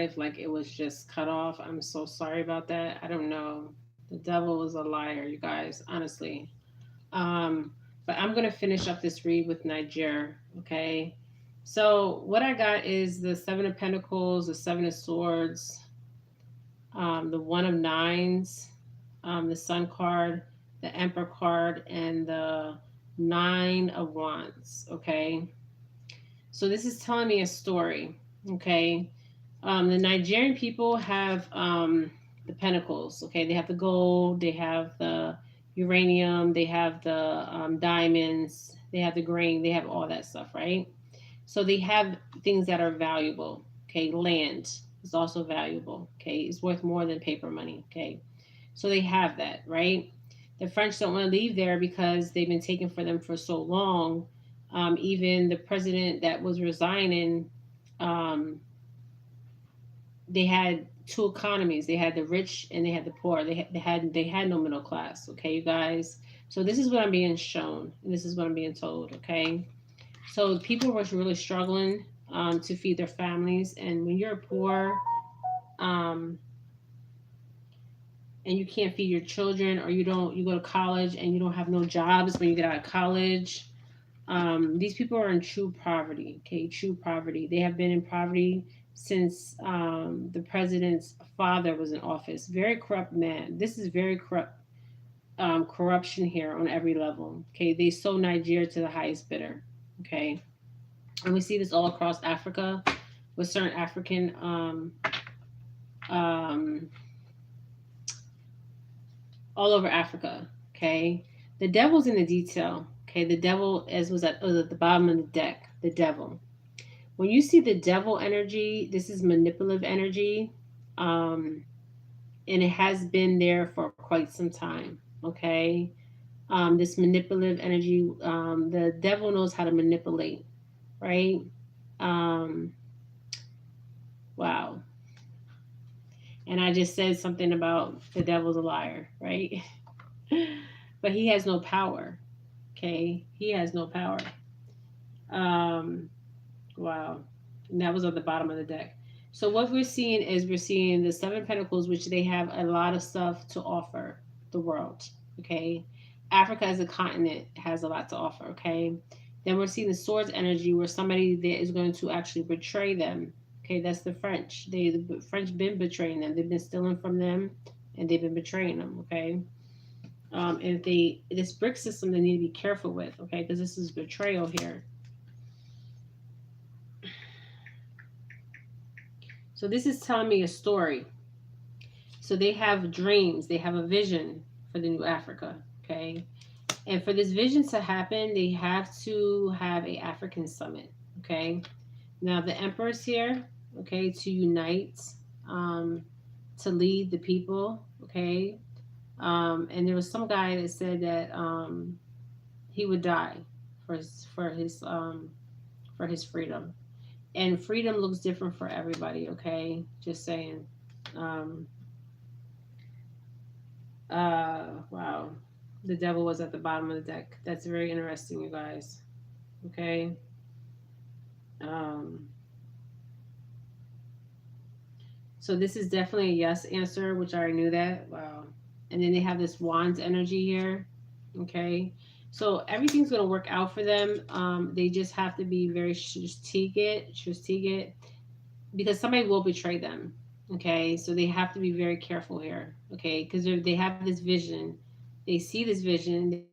live like it was just cut off. I'm so sorry about that. I don't know. The devil is a liar, you guys, honestly. But I'm going to finish up this read with Niger, okay? So, what I got is the Seven of Pentacles, the Seven of Swords, the One of Nines, the Sun card, the Emperor card, and the Nine of Wands, okay? So, this is telling me a story, okay? The Nigerian people have the pentacles, okay? They have the gold, they have the uranium, they have the diamonds, they have the grain, they have all that stuff, right? So they have things that are valuable, okay? Land is also valuable, okay? It's worth more than paper money, okay? So they have that, right? The French don't want to leave there because they've been taken for them for so long. Even the president that was resigning, um, they had two economies. They had the rich and they had the poor. They had no middle class. Okay, you guys. So this is what I'm being shown, and this is what I'm being told. Okay, so people were really struggling to feed their families, and when you're poor, um, and you can't feed your children, or you go to college and you don't have no jobs when you get out of college. These people are in true poverty, okay? True poverty. They have been in poverty since the president's father was in office. Very corrupt man. This is very corrupt corruption here on every level, okay? They sold Nigeria to the highest bidder, okay? And we see this all across Africa with certain African um, all over Africa, okay? The devil's in the detail, okay? The devil, as was at the bottom of the deck, the devil. When you see the devil energy, this is manipulative energy, um, and it has been there for quite some time. Okay, this manipulative energy, the devil knows how to manipulate, right? Um, wow. And I just said something about the devil's a liar, right? But he has no power. Okay, he has no power. Um, Wow. And that was at the bottom of the deck. So what we're seeing is we're seeing the Seven Pentacles, which they have a lot of stuff to offer the world. Okay. Africa as a continent has a lot to offer. Okay. Then we're seeing the Swords energy where somebody there is going to actually betray them. Okay. That's the French. The French been betraying them. They've been stealing from them and they've been betraying them. Okay. And if this brick system, they need to be careful with. Okay. Because this is betrayal here. So this is telling me a story. So they have dreams, they have a vision for the new Africa, okay? And for this vision to happen, they have to have a African summit, okay? Now the emperor's here, okay, to unite, um, to lead the people, okay? And there was some guy that said that he would die for his freedom. And freedom looks different for everybody, okay? Just saying. Um, wow. The devil was at the bottom of the deck. That's very interesting, you guys. Okay. Um, so this is definitely a yes answer, which I already knew that. Wow. And then they have this wands energy here. Okay. So everything's going to work out for them. They just have to be very strategic, because somebody will betray them. Okay, so they have to be very careful here. Okay, because they have this vision, they see this vision,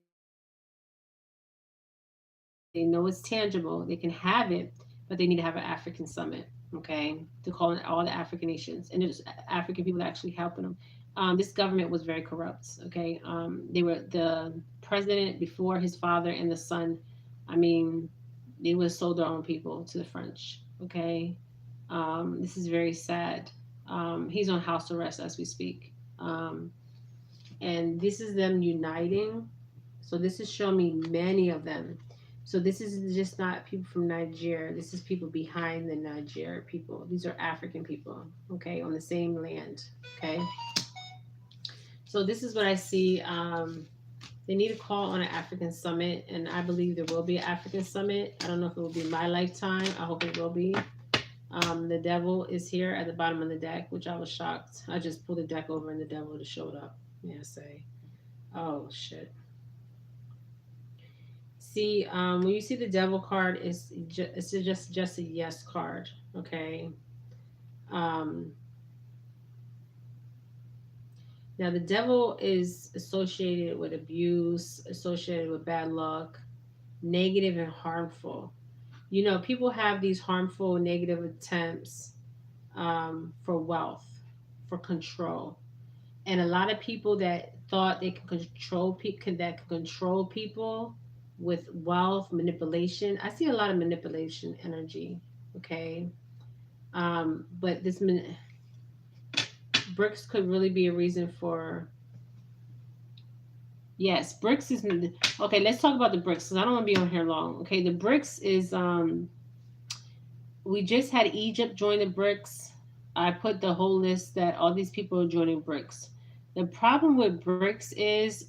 they know it's tangible, they can have it, but they need to have an African summit. Okay, to call in all the African nations, and there's African people that actually helping them. This government was very corrupt. Okay, they were the president before his father and the son. I mean, they would have sold their own people to the French. Okay, this is very sad. He's on house arrest as we speak. And this is them uniting. So this is showing me many of them. So this is just not people from Niger. This is people behind the Niger people. These are African people, okay, on the same land, okay. So this is what I see. They need to call on an African summit, and I believe there will be an African summit. I don't know if it will be my lifetime. I hope it will be. The devil is here at the bottom of the deck, which I was shocked. I just pulled the deck over and the devil just showed up. Yeah, say, oh shit. See, when you see the devil card, it's just a yes card. Okay. Um, Now the devil is associated with abuse, associated with bad luck, negative and harmful. You know, people have these harmful, negative attempts for wealth, for control, and a lot of people that thought they could control people, that could control people with wealth manipulation. I see a lot of manipulation energy. Okay, but bricks could really be a reason for. Yes, bricks is okay. Let's talk about the bricks because I don't want to be on here long. Okay, the bricks is we just had Egypt join the BRICS. I put the whole list that all these people are joining BRICS. The problem with BRICS is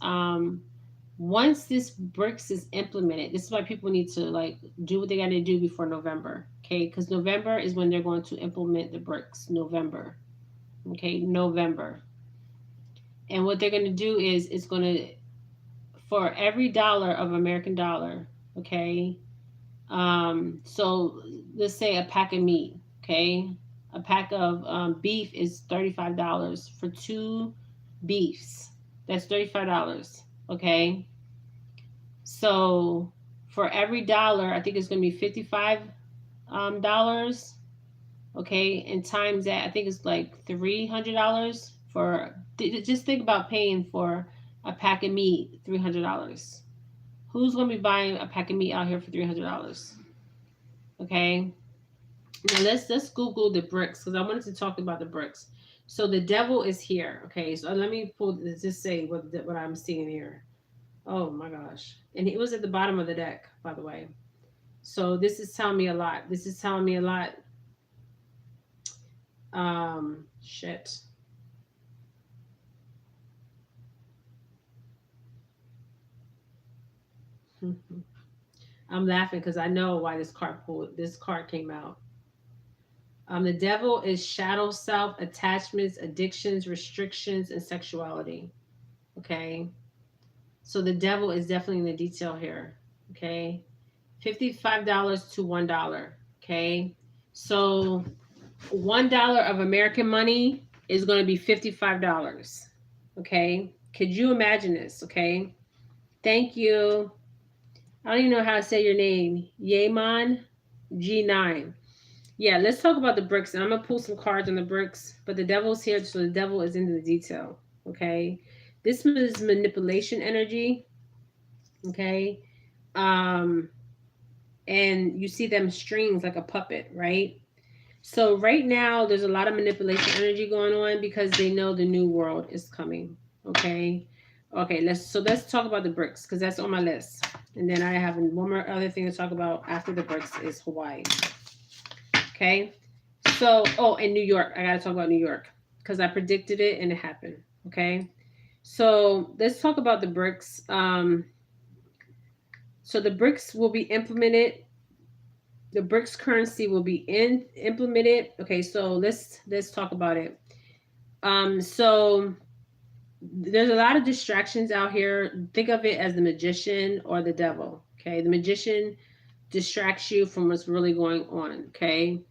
once this BRICS is implemented, this is why people need to like do what they got to do before November. Okay, because November is when they're going to implement the BRICS. November. Okay, November. And what they're going to do is it's going to for every dollar of American dollar. Okay, so let's say a pack of meat, okay? A pack of beef is $35 for two beefs. That's $35, okay? So for every dollar, I think it's going to be $55 dollars, okay? And times that, I think it's like $300 for. Just think about paying for a pack of meat, $300. Who's going to be buying a pack of meat out here for $300? Okay. Now let's Google the bricks because I wanted to talk about the bricks. So the devil is here. Okay. So let me pull this. Just say what I'm seeing here. Oh my gosh. And it was at the bottom of the deck, by the way. So this is telling me a lot. This is telling me a lot. Shit. I'm laughing because I know why this card came out. The devil is shadow self, attachments, addictions, restrictions, and sexuality. Okay. So the devil is definitely in the detail here. Okay. $55 to $1. Okay. So $1 of American money is going to be $55. Okay. Could you imagine this? Okay. Thank you. I don't even know how to say your name. Yeman G9. Yeah, let's talk about the bricks. And I'm gonna pull some cards on the bricks, but the devil's here, so the devil is into the detail. Okay, this is manipulation energy. Okay, um, and you see them strings like a puppet, right? So right now, there's a lot of manipulation energy going on because they know the new world is coming. Okay, okay. Let's talk about the bricks because that's on my list, and then I have one more other thing to talk about after the bricks is Hawaii. Okay. So, oh, in New York, I got to talk about New York because I predicted it and it happened. Okay. So let's talk about the bricks. So the bricks will be implemented. The bricks currency will be implemented. Okay. So let's talk about it. So there's a lot of distractions out here. Think of it as the magician or the devil. Okay. The magician distracts you from what's really going on. Okay.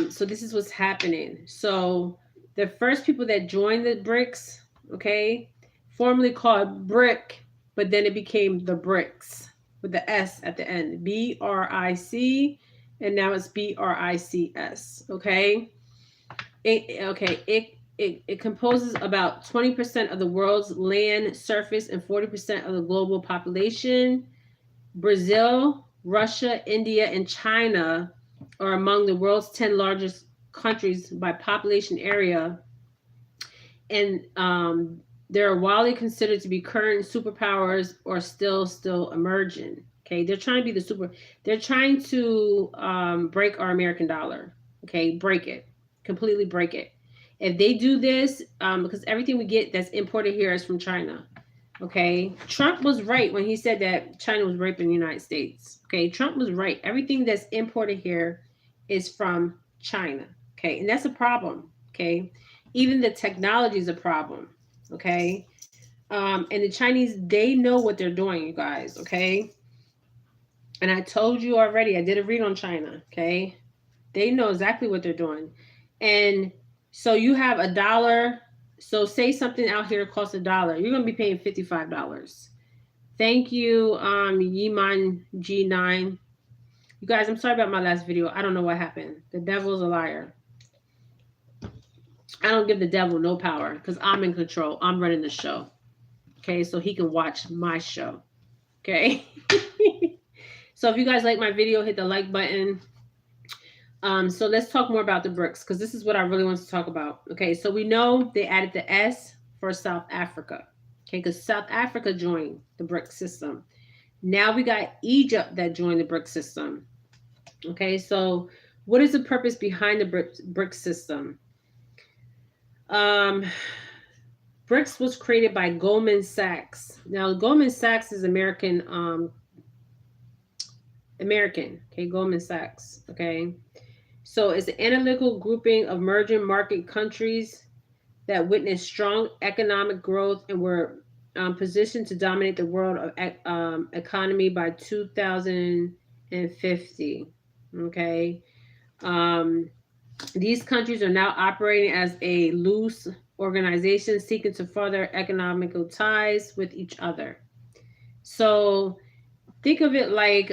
So this is what's happening. So the first people that joined the BRICS, okay, formerly called BRIC, but then it became the BRICS with the S at the end, BRIC, and now it's BRICS. Okay, it composes about 20% of the world's land surface and 40% of the global population. Brazil, Russia, India, and China are among the world's 10 largest countries by population area, and they're widely considered to be current superpowers or still emerging. Okay, they're trying to be the super. They're trying to break our American dollar. Okay, break it, completely break it. If they do this, because everything we get that's imported here is from China. Okay, Trump was right when he said that China was raping the United States. Okay, Trump was right. Everything that's imported here is from China. Okay. And that's a problem. Okay. Even the technology is a problem. Okay. And the Chinese, they know what they're doing, you guys. Okay. And I told you already, I did a read on China. Okay. They know exactly what they're doing. And so you have a dollar. So say something out here costs $1. You're going to be paying $55. Thank you, Yiman G9. You guys, I'm sorry about my last video. I don't know what happened. The devil's a liar. I don't give the devil no power because I'm in control. I'm running the show. Okay, so he can watch my show. Okay. So if you guys like my video, hit the like button. So let's talk more about the BRICS because this is what I really want to talk about. Okay, so we know they added the S for South Africa. Okay, because South Africa joined the BRICS system. Now we got Egypt that joined the BRICS system. Okay, so what is the purpose behind the BRICS system? BRICS was created by Goldman Sachs. Now, Goldman Sachs is American. Okay, Goldman Sachs. Okay, so it's an analytical grouping of emerging market countries that witnessed strong economic growth and were positioned to dominate the world of economy by 2050. Okay. These countries are now operating as a loose organization seeking to further economical ties with each other. So think of it like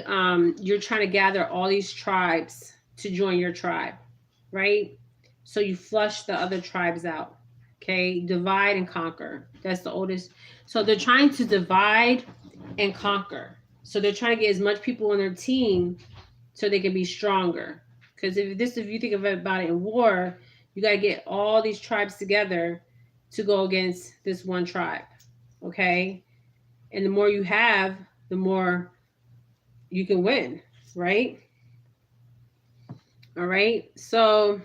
you're trying to gather all these tribes to join your tribe, right? So you flush the other tribes out. Okay, divide and conquer. That's the oldest. So they're trying to divide and conquer. So they're trying to get as much people on their team so they can be stronger. Because if you think about it in war, you got to get all these tribes together to go against this one tribe. Okay, and the more you have, the more you can win, right? All right. So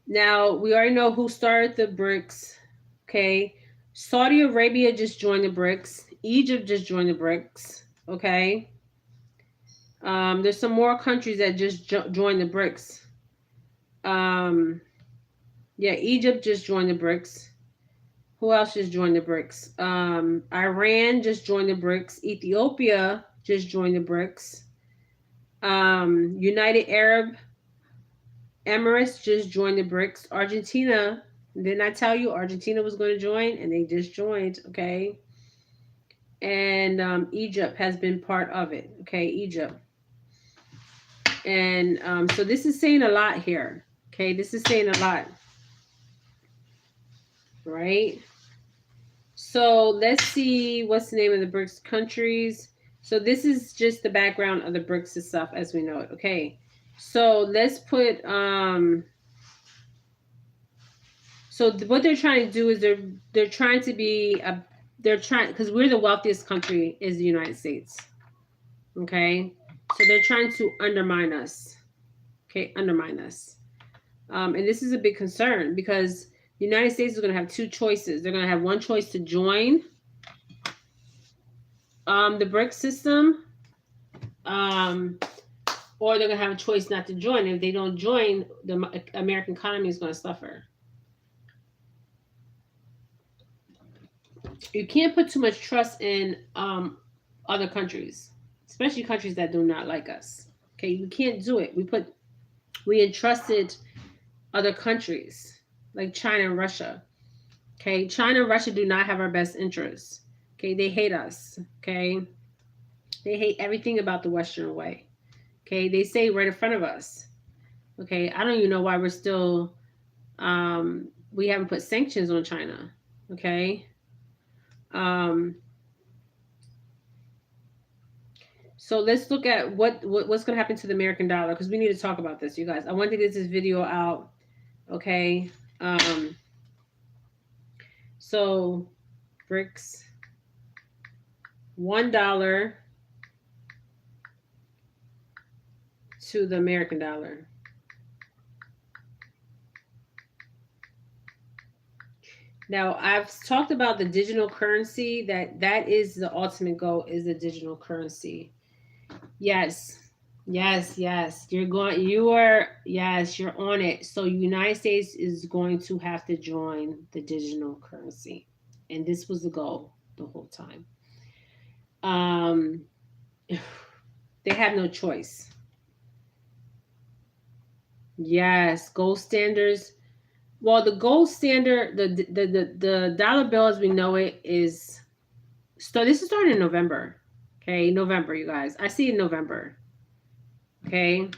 now we already know who started the BRICS. Okay. Saudi Arabia just joined the BRICS. Egypt just joined the BRICS. Okay. There's some more countries that just joined the BRICS. Yeah, Egypt just joined the BRICS. Who else just joined the BRICS? Iran just joined the BRICS. Ethiopia just joined the BRICS. United Arab Emirates just joined the BRICS. Argentina, didn't I tell you Argentina was going to join? And they just joined, okay? And Egypt has been part of it, okay? Egypt. And so this is saying a lot here, okay? This is saying a lot, right? So let's see what's the name of the BRICS countries. So this is just the background of the BRICS stuff as we know it, okay? So let's put so what they're trying to do is they're trying to be because we're the wealthiest country is the United States. Okay? So they're trying to undermine us. Okay, undermine us. And this is a big concern because the United States is going to have two choices. They're going to have one choice to join the BRICS system, or they're going to have a choice not to join. If they don't join, the American economy is going to suffer. You can't put too much trust in other countries, especially countries that do not like us. Okay, we can't do it. We entrusted other countries like China and Russia. Okay, China and Russia do not have our best interests. Okay, they hate us. Okay, they hate everything about the Western way. Okay, they say right in front of us. Okay, I don't even know why we're still we haven't put sanctions on China. Okay. So let's look at what's going to happen to the American dollar because we need to talk about this, you guys. I want to get this video out. Okay. So BRICS, $1 to the American dollar. Now, I've talked about the digital currency, that is the ultimate goal, is the digital currency. Yes, Yes, yes. Yes, you're on it. So United States is going to have to join the digital currency. And this was the goal the whole time. Um they have no choice. Yes, gold standards. Well, the gold standard, the dollar bill as we know it is so this is starting in November. Okay, November, you guys. I see in November. Okay.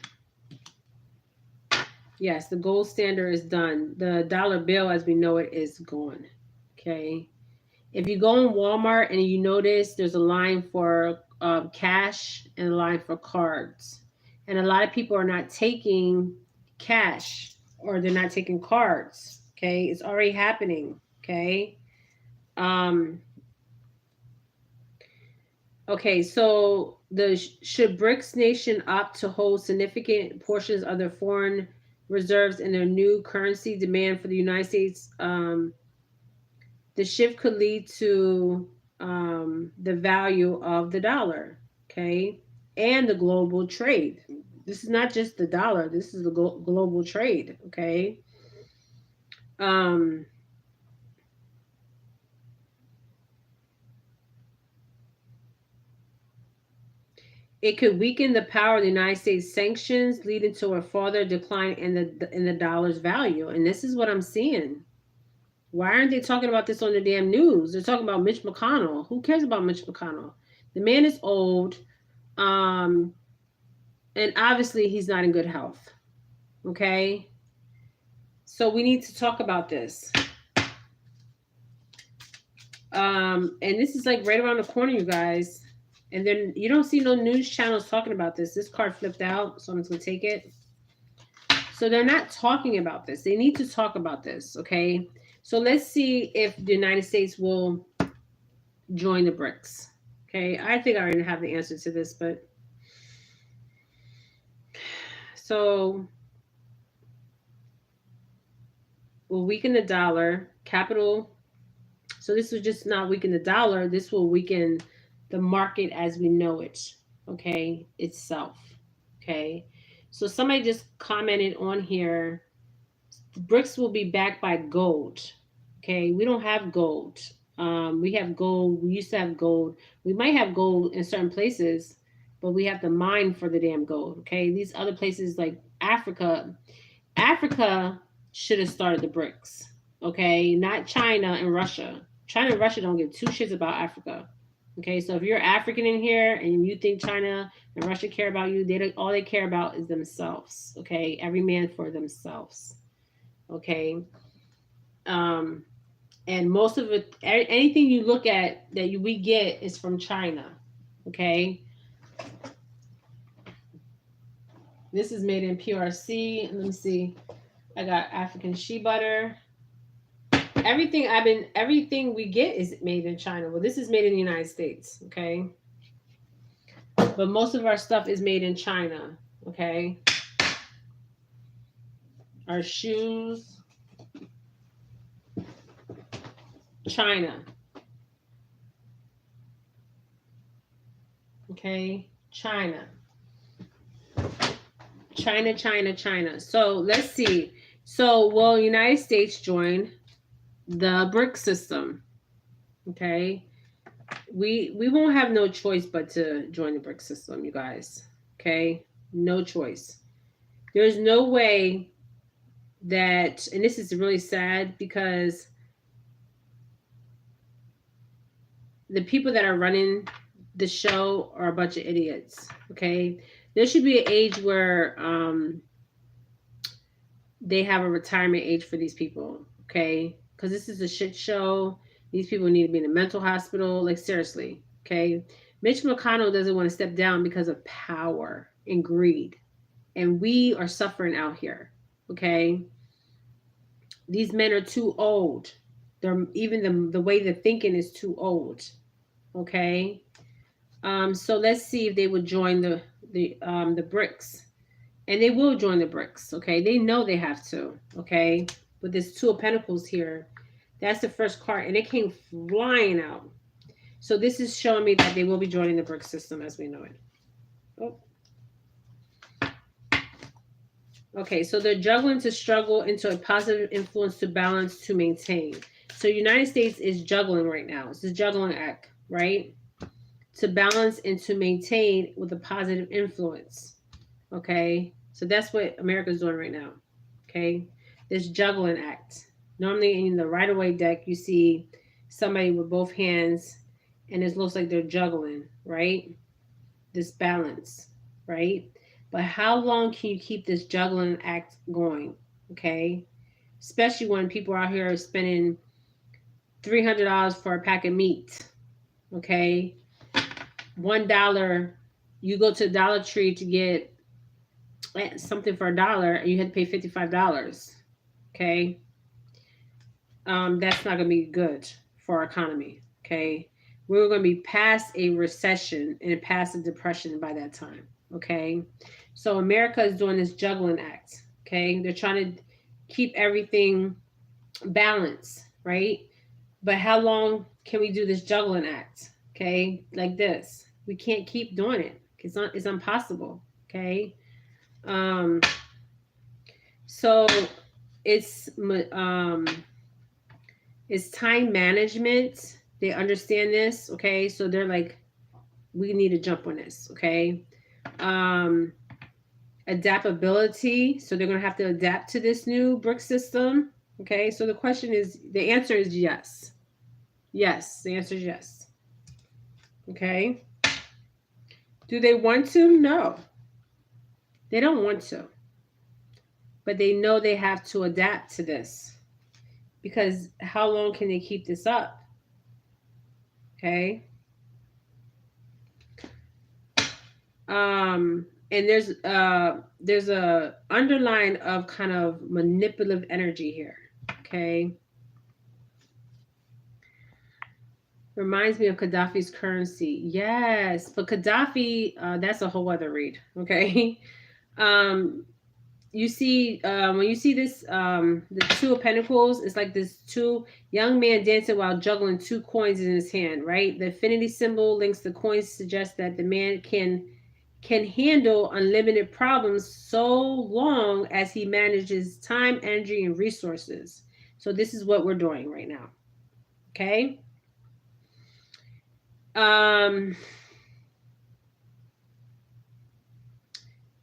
Yes, the gold standard is done. The dollar bill as we know it is gone. Okay. If you go in Walmart and you notice there's a line for cash and a line for cards. And a lot of people are not taking cash or they're not taking cards. Okay. It's already happening. Okay. Um, okay. So should BRICS nation opt to hold significant portions of their foreign reserves in their new currency demand for the United States? The shift could lead to the value of the dollar, okay, and the global trade. This is not just the dollar, this is the global trade, okay. Um, it could weaken the power of the United States sanctions, leading to a further decline in the dollar's value. And this is what I'm seeing. Why aren't they talking about this on the damn news? They're talking about Mitch McConnell. Who cares about Mitch McConnell? The man is old. Um, and obviously he's not in good health. Okay, so we need to talk about this. And this is like right around the corner, you guys. And then you don't see no news channels talking about this. This card flipped out, so I'm just gonna take it. So they're not talking about this. They need to talk about this. Okay, so let's see if the United States will join the BRICS. Okay, I think I already have the answer to this, but so will weaken the dollar. Capital. So this will just not weaken the dollar. This will weaken the market as we know it. Okay, itself. Okay. So somebody just commented on here. The BRICS will be backed by gold. Okay, we don't have gold. We have gold. We used to have gold. We might have gold in certain places, but we have to mine for the damn gold. Okay, these other places like Africa, Africa should have started the BRICS. Okay, not China and Russia. China and Russia don't give two shits about Africa. Okay, so if you're African in here and you think China and Russia care about you, all they care about is themselves. Okay, every man for themselves. Okay, um, and most of it, anything you look at that we get is from China. Okay, this is made in PRC. Let me see. I got African shea butter. Everything we get is made in China. Well, this is made in the United States. Okay, but most of our stuff is made in China. Okay, our shoes, China. Okay, China. China. So let's see. So will United States join the BRIC system? Okay, we won't have no choice but to join the BRIC system, you guys. Okay, no choice. There's no way that, and this is really sad because the people that are running the show are a bunch of idiots. Okay, there should be an age where they have a retirement age for these people. Okay, because this is a shit show. These people need to be in a mental hospital. Like seriously. Okay, Mitch McConnell doesn't want to step down because of power and greed, and we are suffering out here. Okay, these men are too old. They're even the way they're thinking is too old. Okay. So let's see if they would join the BRICS, and they will join the BRICS. Okay, they know they have to. Okay, but there's two of Pentacles here. That's the first card, and it came flying out. So this is showing me that they will be joining the BRICS system as we know it. Oh, Okay, so they're juggling to struggle into a positive influence to balance to maintain. So United States is juggling right now. It's a juggling act, right? To balance and to maintain with a positive influence. Okay, so that's what America's doing right now. Okay, this juggling act. Normally in the Rider-Waite deck, you see somebody with both hands, and it looks like they're juggling, right? This balance, right? But how long can you keep this juggling act going? Okay, especially when people out here spending $300 for a pack of meat. Okay, $1. You go to Dollar Tree to get something for $1, and you had to pay $55. Okay, that's not going to be good for our economy. Okay, we're going to be past a recession and past a depression by that time. Okay, so America is doing this juggling act. Okay, they're trying to keep everything balanced, right? But how long can we do this juggling act? Okay, like this, we can't keep doing it. It's impossible. Okay, um, so it's um, it's time management. They understand this. Okay, so they're like, we need to jump on this. Okay, um, adaptability. So they're gonna have to adapt to this new brick system. Okay, so the answer is yes. Yes, the answer is yes. Okay. Do they want to? No. They don't want to. But they know they have to adapt to this. Because how long can they keep this up? Okay. And there's a underline of kind of manipulative energy here. Okay. Reminds me of Gaddafi's currency. Yes, but Gaddafi, that's a whole other read. Okay. Um, you see, when you see this, the Two of Pentacles, it's like this two young man dancing while juggling two coins in his hand, right? The infinity symbol links the coins, suggest that the man can handle unlimited problems so long as he manages time, energy, and resources. So this is what we're doing right now. Okay.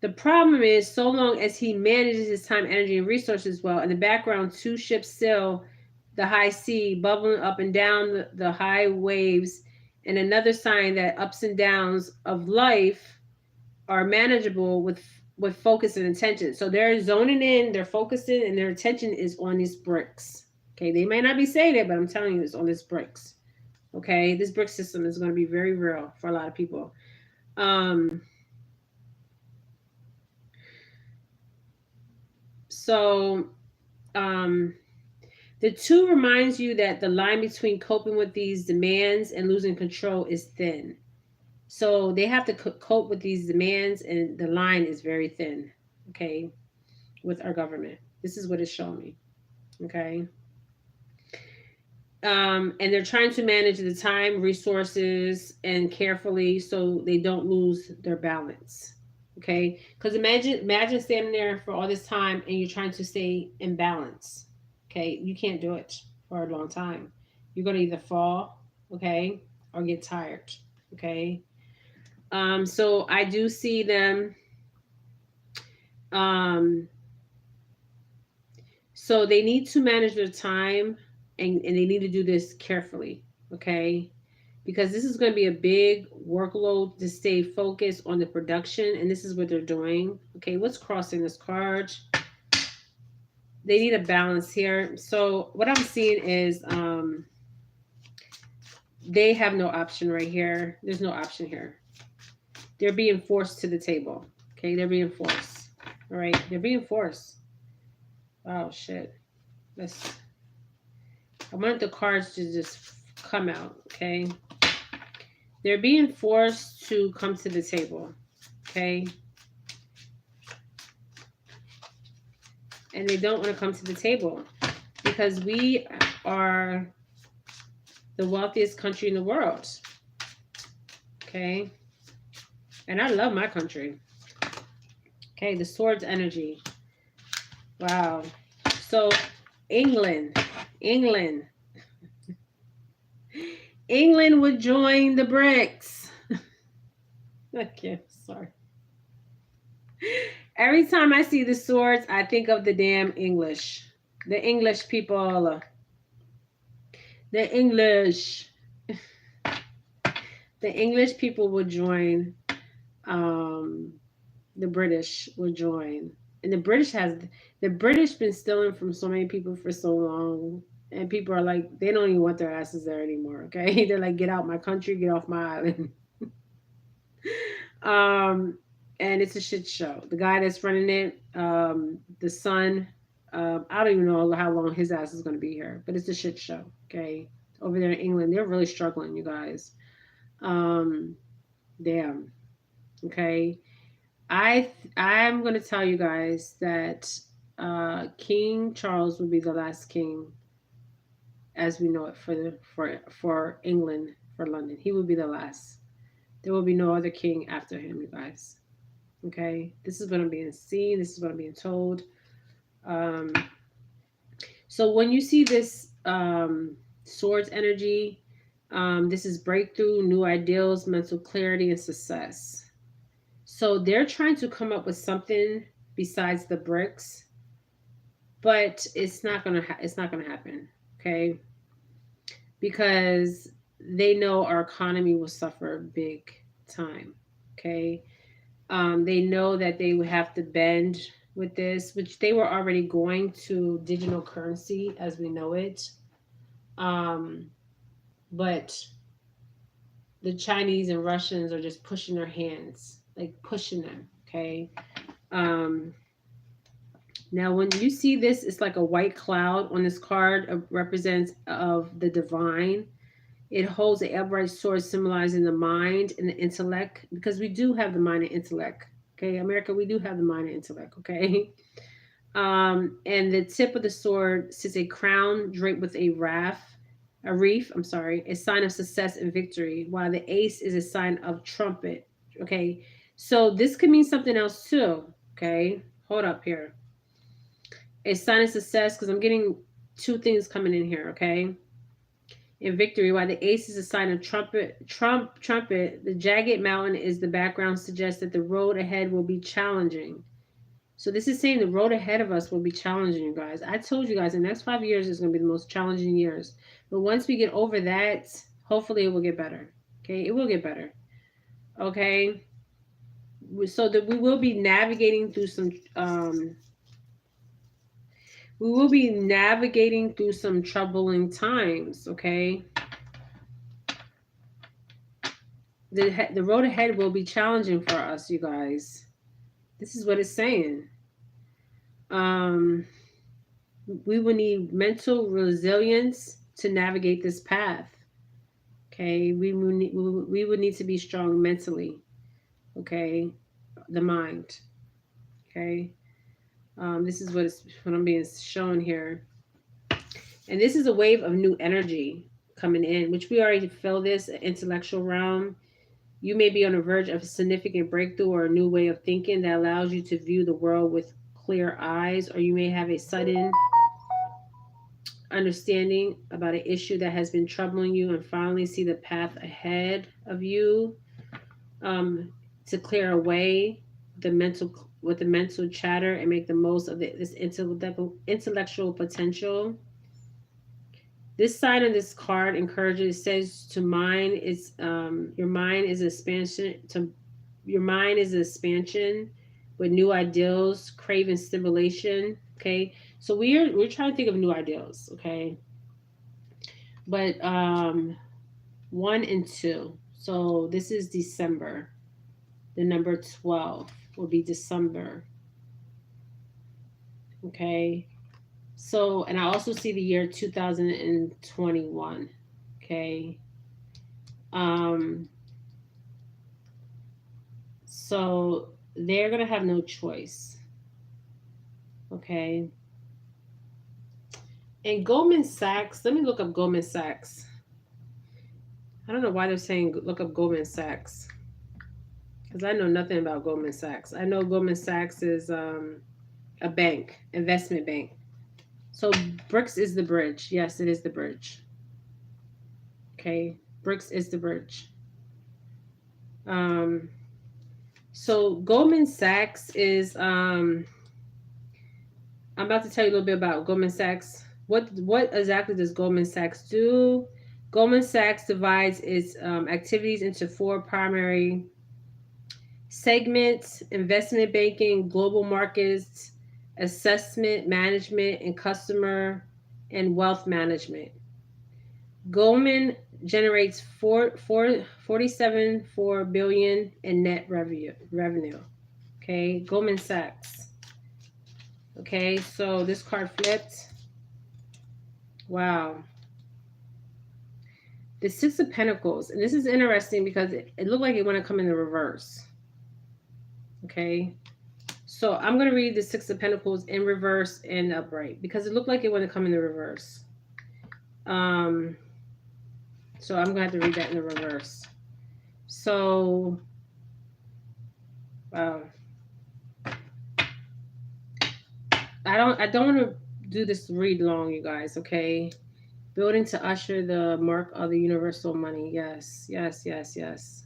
The problem is, so long as he manages his time, energy, and resources well, in the background, two ships sail the high sea, bubbling up and down the high waves, and another sign that ups and downs of life are manageable with focus and attention. So they're zoning in, they're focusing, and their attention is on these bricks. Okay, they may not be saying it, but I'm telling you, it's on these bricks. Okay, this brick system is going to be very real for a lot of people. So the two reminds you that the line between coping with these demands and losing control is thin. So they have to cope with these demands, and the line is very thin. Okay, with our government, this is what it's showing me. Okay. And they're trying to manage the time, resources, and carefully so they don't lose their balance. Okay, because imagine standing there for all this time and you're trying to stay in balance. Okay, you can't do it for a long time. You're gonna either fall, okay, or get tired. Okay. So I do see them. So they need to manage their time, and they need to do this carefully. Okay, because this is going to be a big workload to stay focused on the production, and this is what they're doing. Okay, what's crossing this card? They need a balance here. So what I'm seeing is they have no option right here. There's no option here. They're being forced to the table. Okay, they're being forced. All right, they're being forced. Oh shit. I want the cards to just come out. Okay. They're being forced to come to the table. Okay. And they don't want to come to the table because we are the wealthiest country in the world. Okay. And I love my country. Okay, the Swords energy. Wow. So England, England, England would join the BRICS. Okay, sorry. Every time I see the swords, I think of the damn English. The English people. The English. The English people would join. Um, the British would join. And the British been stealing from so many people for so long. And people are like, they don't even want their asses there anymore. Okay. They're like, get out my country, get off my island. Um, and it's a shit show. The guy that's running it, the son, I don't even know how long his ass is going to be here, but it's a shit show. Okay, over there in England, they're really struggling, you guys. Um, damn. Okay, I'm going to tell you guys that King Charles will be the last king as we know it for England, for London. He will be the last. There will be no other king after him, you guys. Okay, this is what I'm being seen. This is what I'm being told. Um, so when you see this swords energy, this is breakthrough, new ideals, mental clarity, and success. So they're trying to come up with something besides the bricks, but it's not gonna happen. Okay, because they know our economy will suffer big time. Okay, they know that they would have to bend with this, which they were already going to digital currency as we know it. Um, but the Chinese and Russians are just pushing their hands, like pushing them. Okay. Um, Now, when you see this, it's like a white cloud on this card represents of the divine. It holds an upright sword symbolizing the mind and the intellect because we do have the mind and intellect. Okay, America, we do have the mind and intellect. Okay. And the tip of the sword sits a crown draped with a reef, I'm sorry, a sign of success and victory, while the ace is a sign of trumpet. Okay. So this could mean something else too. Okay. Hold up here. A sign of success, because I'm getting two things coming in here. Okay. In victory, while the ace is a sign of trumpet, the jagged mountain is the background suggests that the road ahead will be challenging. So this is saying the road ahead of us will be challenging, you guys. I told you guys the next 5 years is going to be the most challenging years. But once we get over that, hopefully it will get better. Okay, it will get better. Okay, so that we will be navigating through some. We will be navigating through some troubling times. Okay, the road ahead will be challenging for us, you guys. This is what it's saying. Um, we will need mental resilience to navigate this path. Okay, we would need to be strong mentally. Okay, the mind. Okay, this is what I'm being shown here, and this is a wave of new energy coming in, which we already feel this intellectual realm. You may be on the verge of a significant breakthrough or a new way of thinking that allows you to view the world with clear eyes, or you may have a sudden understanding about an issue that has been troubling you and finally see the path ahead of you, to clear away the mental with the mental chatter and make the most of this intellectual potential. This sign on this card encourages, says to mind is your mind is expansion to your mind is expansion with new ideals, craving stimulation. Okay, so we're trying to think of new ideals. Okay, but 1 and 2. So this is December. The number 12 will be December. Okay. So, and I also see the year 2021. Okay. Um, so they're going to have no choice. Okay. And Goldman Sachs, let me look up Goldman Sachs. I don't know why they're saying look up Goldman Sachs, because I know nothing about Goldman Sachs. I know Goldman Sachs is a bank, investment bank. So BRICS is the bridge. Yes, it is the bridge. Okay, BRICS is the bridge. Um, so Goldman Sachs is I'm about to tell you a little bit about Goldman Sachs. What exactly does Goldman Sachs do? Goldman Sachs divides its activities into four primary segments: investment banking, global markets, assessment management, and customer and wealth management. Goldman generates 47.4 billion in net revenue. Okay, Goldman Sachs. Okay, so this card flipped. Wow. The Six of Pentacles. And this is interesting because it looked like it want to come in the reverse. Okay. So I'm going to read the Six of Pentacles in reverse and upright because it looked like it want to come in the reverse. So I'm going to have to read that in the reverse. So, I don't want to do this read long, you guys. Okay. Building to usher the mark of the universal money. Yes, yes, yes, yes.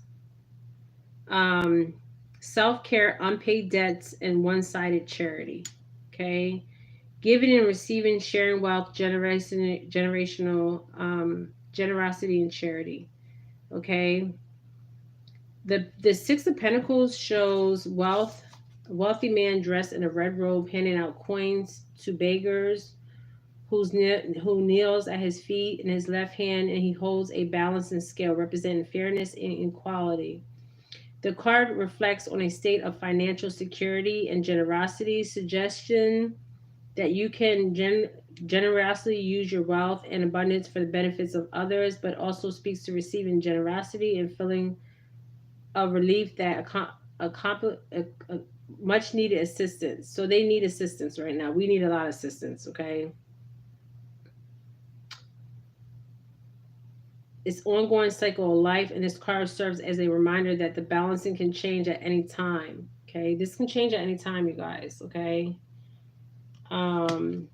Self-care, unpaid debts, and one-sided charity. Okay. Giving and receiving, sharing wealth, generational generosity and charity. Okay. The Six of Pentacles shows wealth, a wealthy man dressed in a red robe handing out coins to beggars who kneels at his feet in his left hand, and he holds a balancing scale representing fairness and equality. The card reflects on a state of financial security and generosity, suggestion that you can generously use your wealth and abundance for the benefits of others, but also speaks to receiving generosity and feeling of relief that a much needed assistance. So they need assistance right now. We need a lot of assistance, okay? It's ongoing cycle of life, and this card serves as a reminder that the balancing can change at any time. Okay, this can change at any time, you guys. Okay. Um,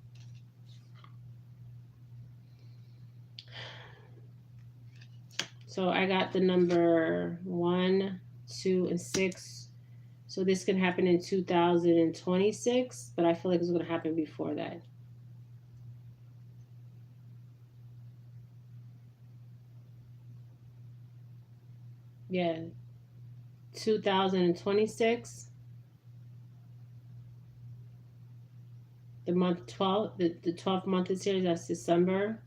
so I got the number 1, 2, and 6. So this can happen in 2026, but I feel like it's going to happen before that. Yeah, 2026. The month 12, the 12th month is here. That's December.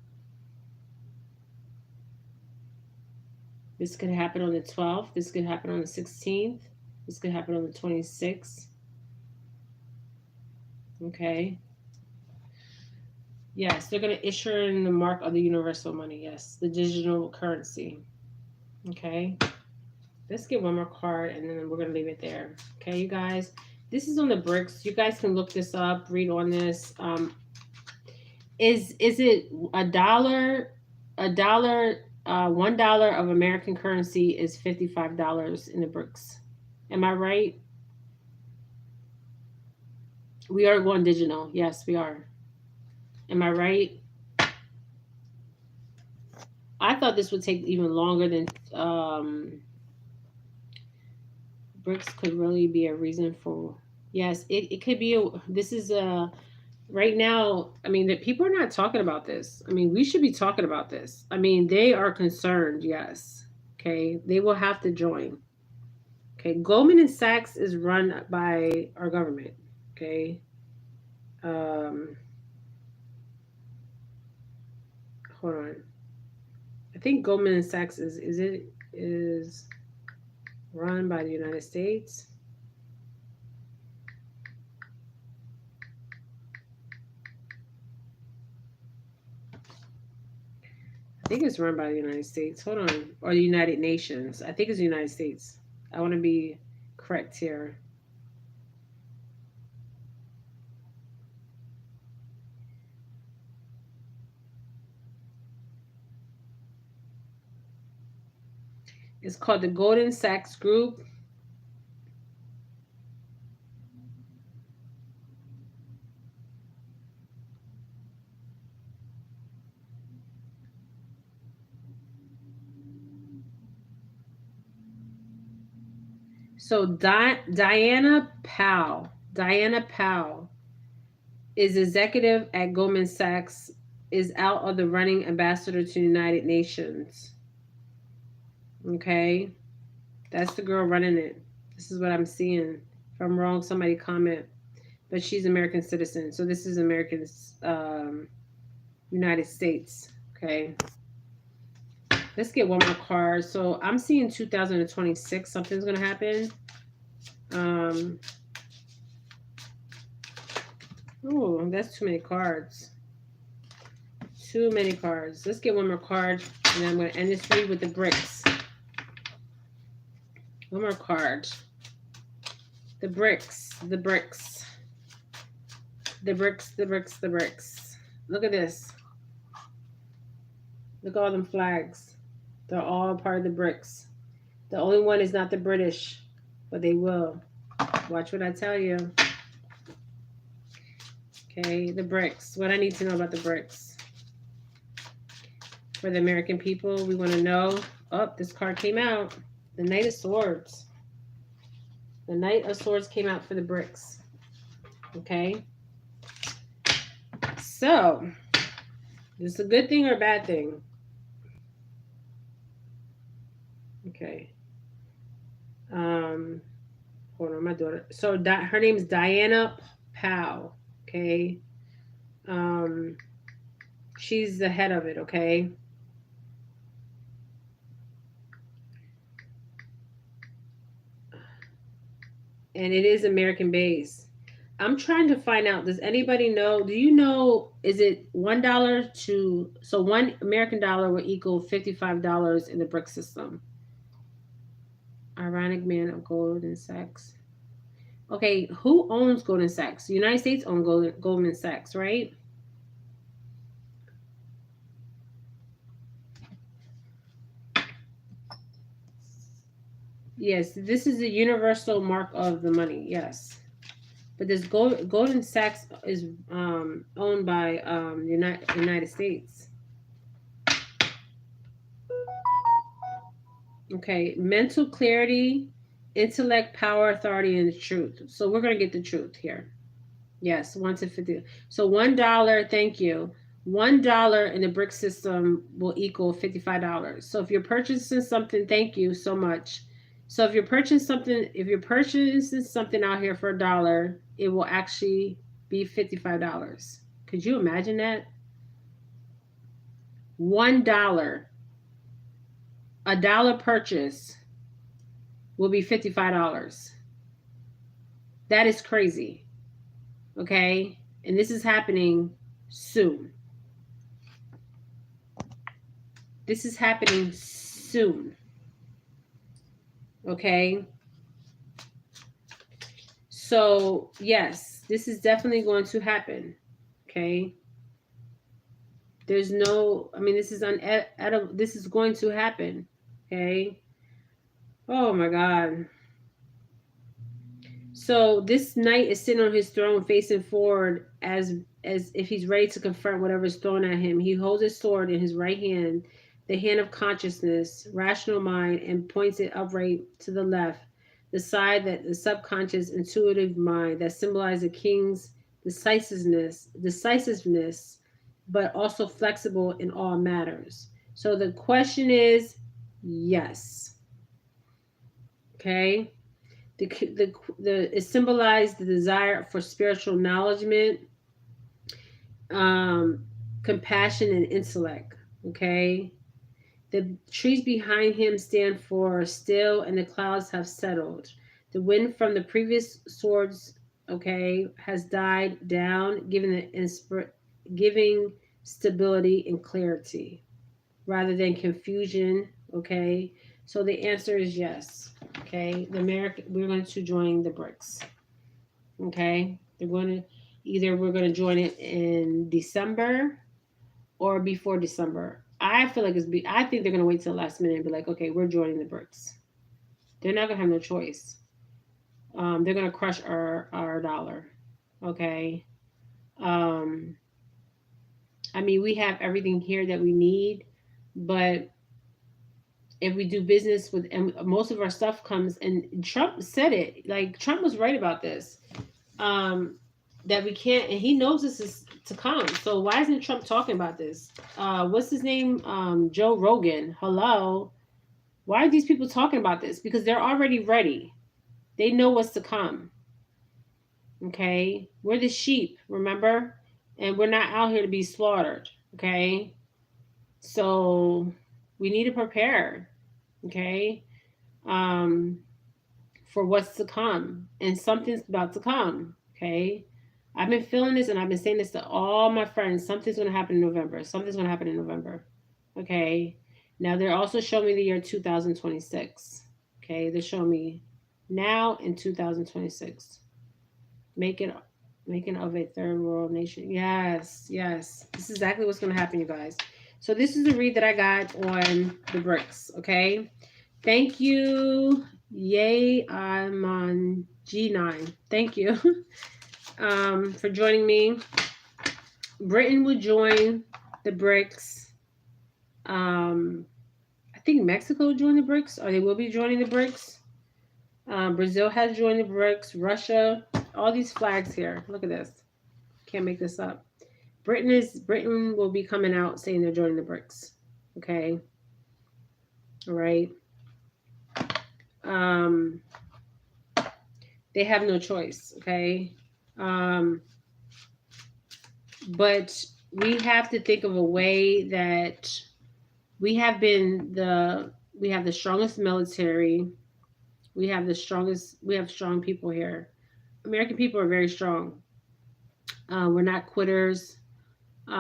This could happen on the 12th. This could happen on the 16th. This could happen on the 26th. Okay. Yes, they're going to issue in the mark of the universal money. Yes, the digital currency. Okay. Let's get one more card and then we're going to leave it there. Okay, you guys. This is on the BRICS. You guys can look this up, read on this. Is it a dollar? $1 of American currency is $55 in the BRICS. Am I right? We are going digital. Yes, we are. Am I right? I thought this would take even longer than BRICS could really be a reason for. Yes, it could be. This is a right now. I mean, that people are not talking about this. I mean, we should be talking about this. I mean, they are concerned. Yes. Okay, they will have to join. Okay, Goldman Sachs is run by our government. Okay. Um, hold on. I think Goldman Sachs is run by the United States. I think it's run by the United States. Hold on. Or the United Nations. I think it's the United States. I want to be correct here. It's called the Goldman Sachs Group. So Diana Powell is executive at Goldman Sachs, is out of the running ambassador to the United Nations. Okay, that's the girl running it. This is what I'm seeing. If I'm wrong, somebody comment. But she's American citizen, so this is United States. Okay, let's get one more card. So I'm seeing 2026. Something's gonna happen. Oh, that's too many cards. Too many cards. Let's get one more card, and then I'm going to end this read with the bricks. One more card. The bricks. The bricks. The bricks. The bricks. The bricks. Look at this. Look at all them flags. They're all part of the bricks. The only one is not the British, but they will. Watch what I tell you. Okay, the bricks. What I need to know about the bricks. For the American people, we want to know. Oh, this card came out. The Knight of Swords. The Knight of Swords came out for the bricks. Okay. So, is this a good thing or a bad thing? Okay. Hold on, my daughter. So her name is Diana Powell. Okay. She's the head of it. Okay. And it is American based. I'm trying to find out. Does anybody know? Do you know? Is it $1 to so one American dollar will equal $55 in the BRIC system? Ironic man of Goldman Sachs. Okay, who owns Goldman Sachs? The United States owns Goldman Sachs, right? Yes, this is the universal mark of the money. Yes, but this Goldman Sachs is owned by United States. Okay, mental clarity, intellect, power, authority, and the truth. So we're gonna get the truth here. Yes, 1 to 50. So $1, thank you. $1 in the BRIC system will equal $55. So if you're purchasing something, thank you so much. So if you're purchasing something out here for $1, it will actually be $55. Could you imagine that? $1, a dollar purchase will be $55. That is crazy. Okay? And this is happening soon. This is happening soon. Okay? So, yes, this is definitely going to happen. Okay? There's no, I mean, this is this is going to happen. Okay? Oh my God. So this knight is sitting on his throne facing forward as if he's ready to confront whatever is thrown at him. He holds his sword in his right hand, the hand of consciousness, rational mind, and points it upright to the left, the side that the subconscious intuitive mind that symbolizes the king's decisiveness, but also flexible in all matters. So the question is yes. Okay. It symbolized the desire for spiritual acknowledgement, compassion, and intellect. Okay, the trees behind him stand for still, and the clouds have settled. The wind from the previous swords, okay, has died down, giving stability and clarity rather than confusion. Okay, so the answer is yes. Okay, we're going to join the BRICS. Okay, we're going to join it in December or before December. I feel like I think they're going to wait till the last minute and be like, okay, we're joining the BRICS. They're not going to have no choice. They're going to crush our dollar. Okay. I mean, we have everything here that we need, but if we do business with, and most of our stuff comes, and Trump said it, like Trump was right about this, um, that we can't, and he knows this is to come. So why isn't Trump talking about this? What's his name? Joe Rogan. Hello. Why are these people talking about this? Because they're already ready. They know what's to come. Okay. We're the sheep, remember? And we're not out here to be slaughtered. Okay. So we need to prepare. Okay. Um, for what's to come. And something's about to come. Okay. I've been feeling this, and I've been saying this to all my friends. Something's going to happen in November. Something's going to happen in November. Okay. Now they're also showing me the year 2026. Okay. They're showing me now in 2026. Make it Making of a third world nation. Yes, yes. This is exactly what's going to happen, you guys. So this is the read that I got on the bricks. Okay. Thank you. Yay, I'm on G9. Thank you for joining me. Britain will join the BRICS. I think Mexico joined the BRICS, or they will be joining the BRICS. Brazil has joined the BRICS. Russia, all these flags here. Look at this. Can't make this up. Britain will be coming out saying they're joining the BRICS. Okay. All right. They have no choice. Okay. But we have to think of a way that we have the strongest military. We have strong people here. American people are very strong. We're not quitters. We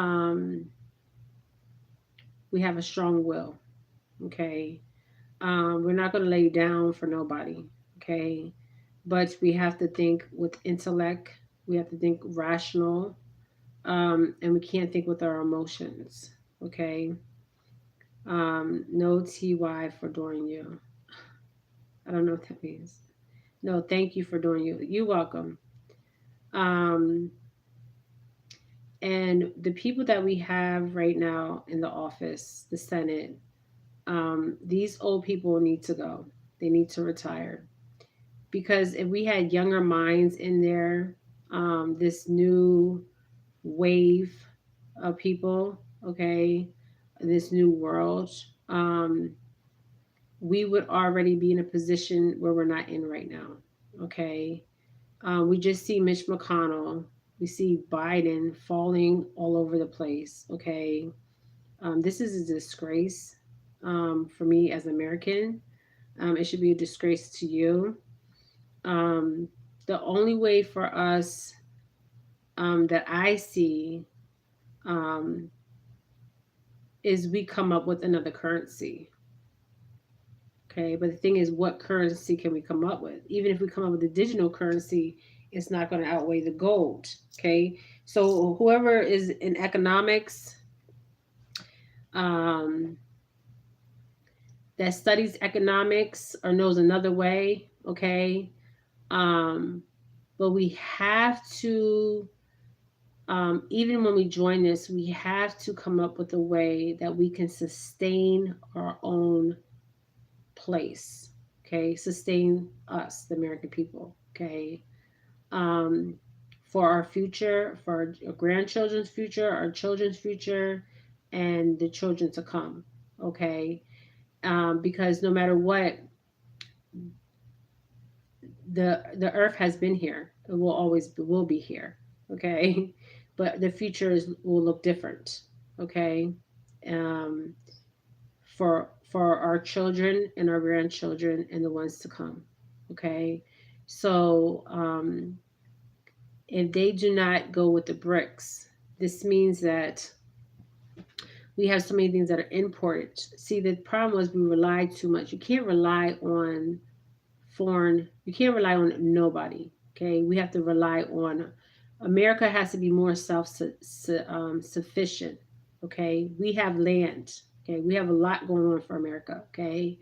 have a strong will. Okay. We're not going to lay down for nobody. Okay. But we have to think with intellect. We have to think rational. And we can't think with our emotions. Okay. No TY for doing you. I don't know what that means. No, thank you for doing you. You're welcome. And the people that we have right now in the office, the Senate, these old people need to go. They need to retire. Because if we had younger minds in there, this new wave of people, okay, this new world, we would already be in a position where we're not in right now, okay? We just see Mitch McConnell. We see Biden falling all over the place, okay? This is a disgrace for me as an American. It should be a disgrace to you. The only way for us that I see is we come up with another currency. Okay, but the thing is, what currency can we come up with? Even if we come up with a digital currency, it's not going to outweigh the gold. Okay, so whoever is in economics, that studies economics or knows another way, okay, but we have to, even when we join this, we have to come up with a way that we can sustain our own place, okay, sustain us, the American people, okay, for our future, for our grandchildren's future, our children's future, and the children to come, okay, because no matter what, the earth has been here, it will be here, okay, but the future will look different, okay, for our children and our grandchildren and the ones to come, okay, so if they do not go with the BRICS, this means that we have so many things that are imported. See, the problem was we relied too much. You can't rely on you can't rely on nobody, okay? We have to rely on, America has to be more self-sufficient, okay? We have land, okay? We have a lot going on for America, okay?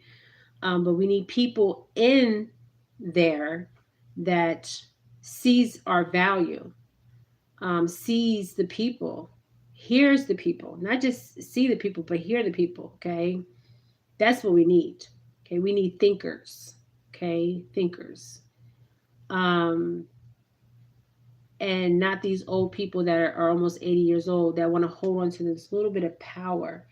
But we need people in there that sees our value, sees the people, hears the people, not just see the people, but hear the people, okay? That's what we need. Okay, we need thinkers. Okay, thinkers. Um, and not these old people that are almost 80 years old that want to hold on to this little bit of power.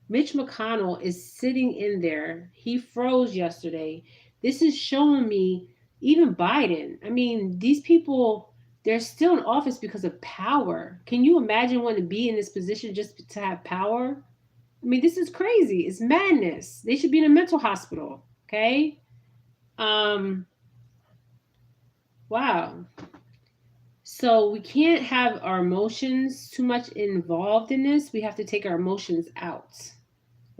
Mitch McConnell is sitting in there. He froze yesterday. This is showing me even Biden. I mean, these people, they're still in office because of power. Can you imagine wanting to be in this position just to have power? I mean, this is crazy. It's madness. They should be in a mental hospital. Okay. Um, wow. So we can't have our emotions too much involved in this. We have to take our emotions out.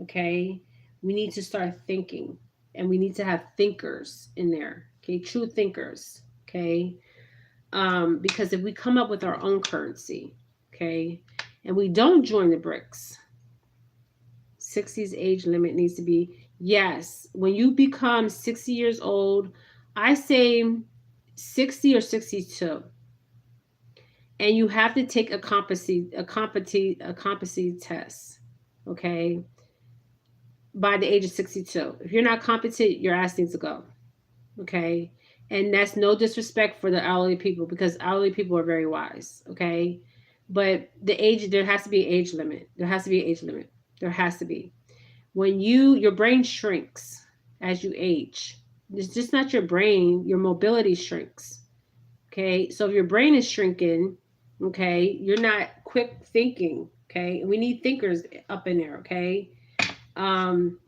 Okay. We need to start thinking, and we need to have thinkers in there. Okay. True thinkers. Okay. Because if we come up with our own currency, okay, and we don't join the BRICS, 60s age limit needs to be, yes, when you become 60 years old, I say 60 or 62, and you have to take a competency test, okay, by the age of 62. If you're not competent, your ass needs to go, okay. And that's no disrespect for the elderly people, because elderly people are very wise, okay. But there has to be an age limit. There has to be an age limit. There has to be. When your brain shrinks as you age, it's just not your brain, your mobility shrinks. Okay. So if your brain is shrinking, okay, you're not quick thinking. Okay. We need thinkers up in there. Okay. Um,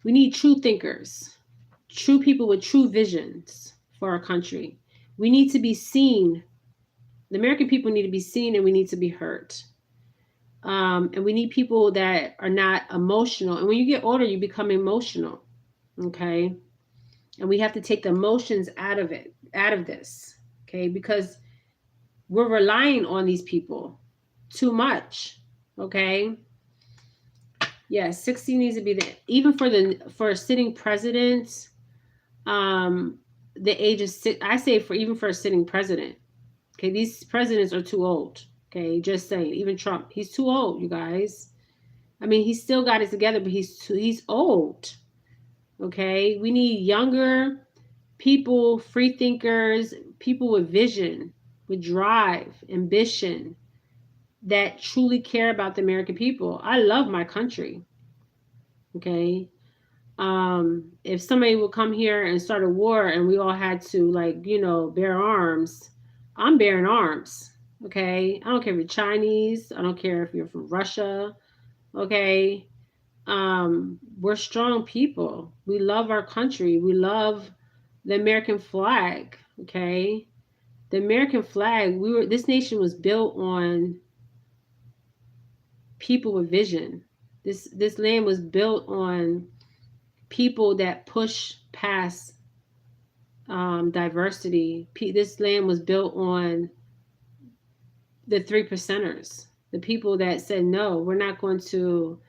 we need true thinkers, true people with true visions for our country. We need to be seen. The American people need to be seen, and we need to be heard. And we need people that are not emotional. And when you get older, you become emotional. Okay. And we have to take the emotions out of it, out of this. Okay. Because we're relying on these people too much. Okay. Yeah. 60 needs to be even for sitting presidents, the age of six, I say even for a sitting president. Okay. These presidents are too old. Okay. Just saying, even Trump, he's too old, you guys. I mean, he's still got it together, but he's old. Okay, we need younger people, free thinkers, people with vision, with drive, ambition, that truly care about the American people. I love my country. Okay, if somebody would come here and start a war, and we all had to, like, bear arms, I'm bearing arms. Okay, I don't care if you're Chinese. I don't care if you're from Russia. Okay, we're strong people. We love our country. We love the American flag. Okay, the American flag. This nation was built on people with vision. This land was built on people that push past diversity. This land was built on the 3%ers, the people that said, no, we're not going to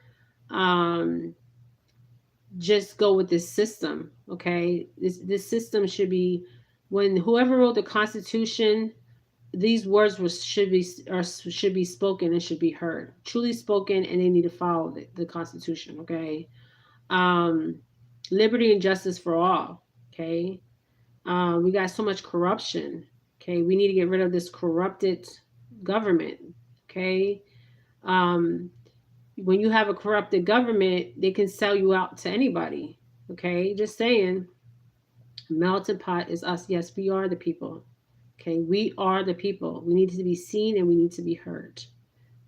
just go with this system. Okay, this system should be, when whoever wrote the Constitution, these words should be spoken and should be heard, truly spoken, and they need to follow the Constitution. Okay, liberty and justice for all. Okay, we got so much corruption. Okay, we need to get rid of this corrupted government. Okay, when you have a corrupted government, they can sell you out to anybody. Okay, just saying. Melting pot is us. Yes, we are the people. Okay, we are the people. We need to be seen, and we need to be heard.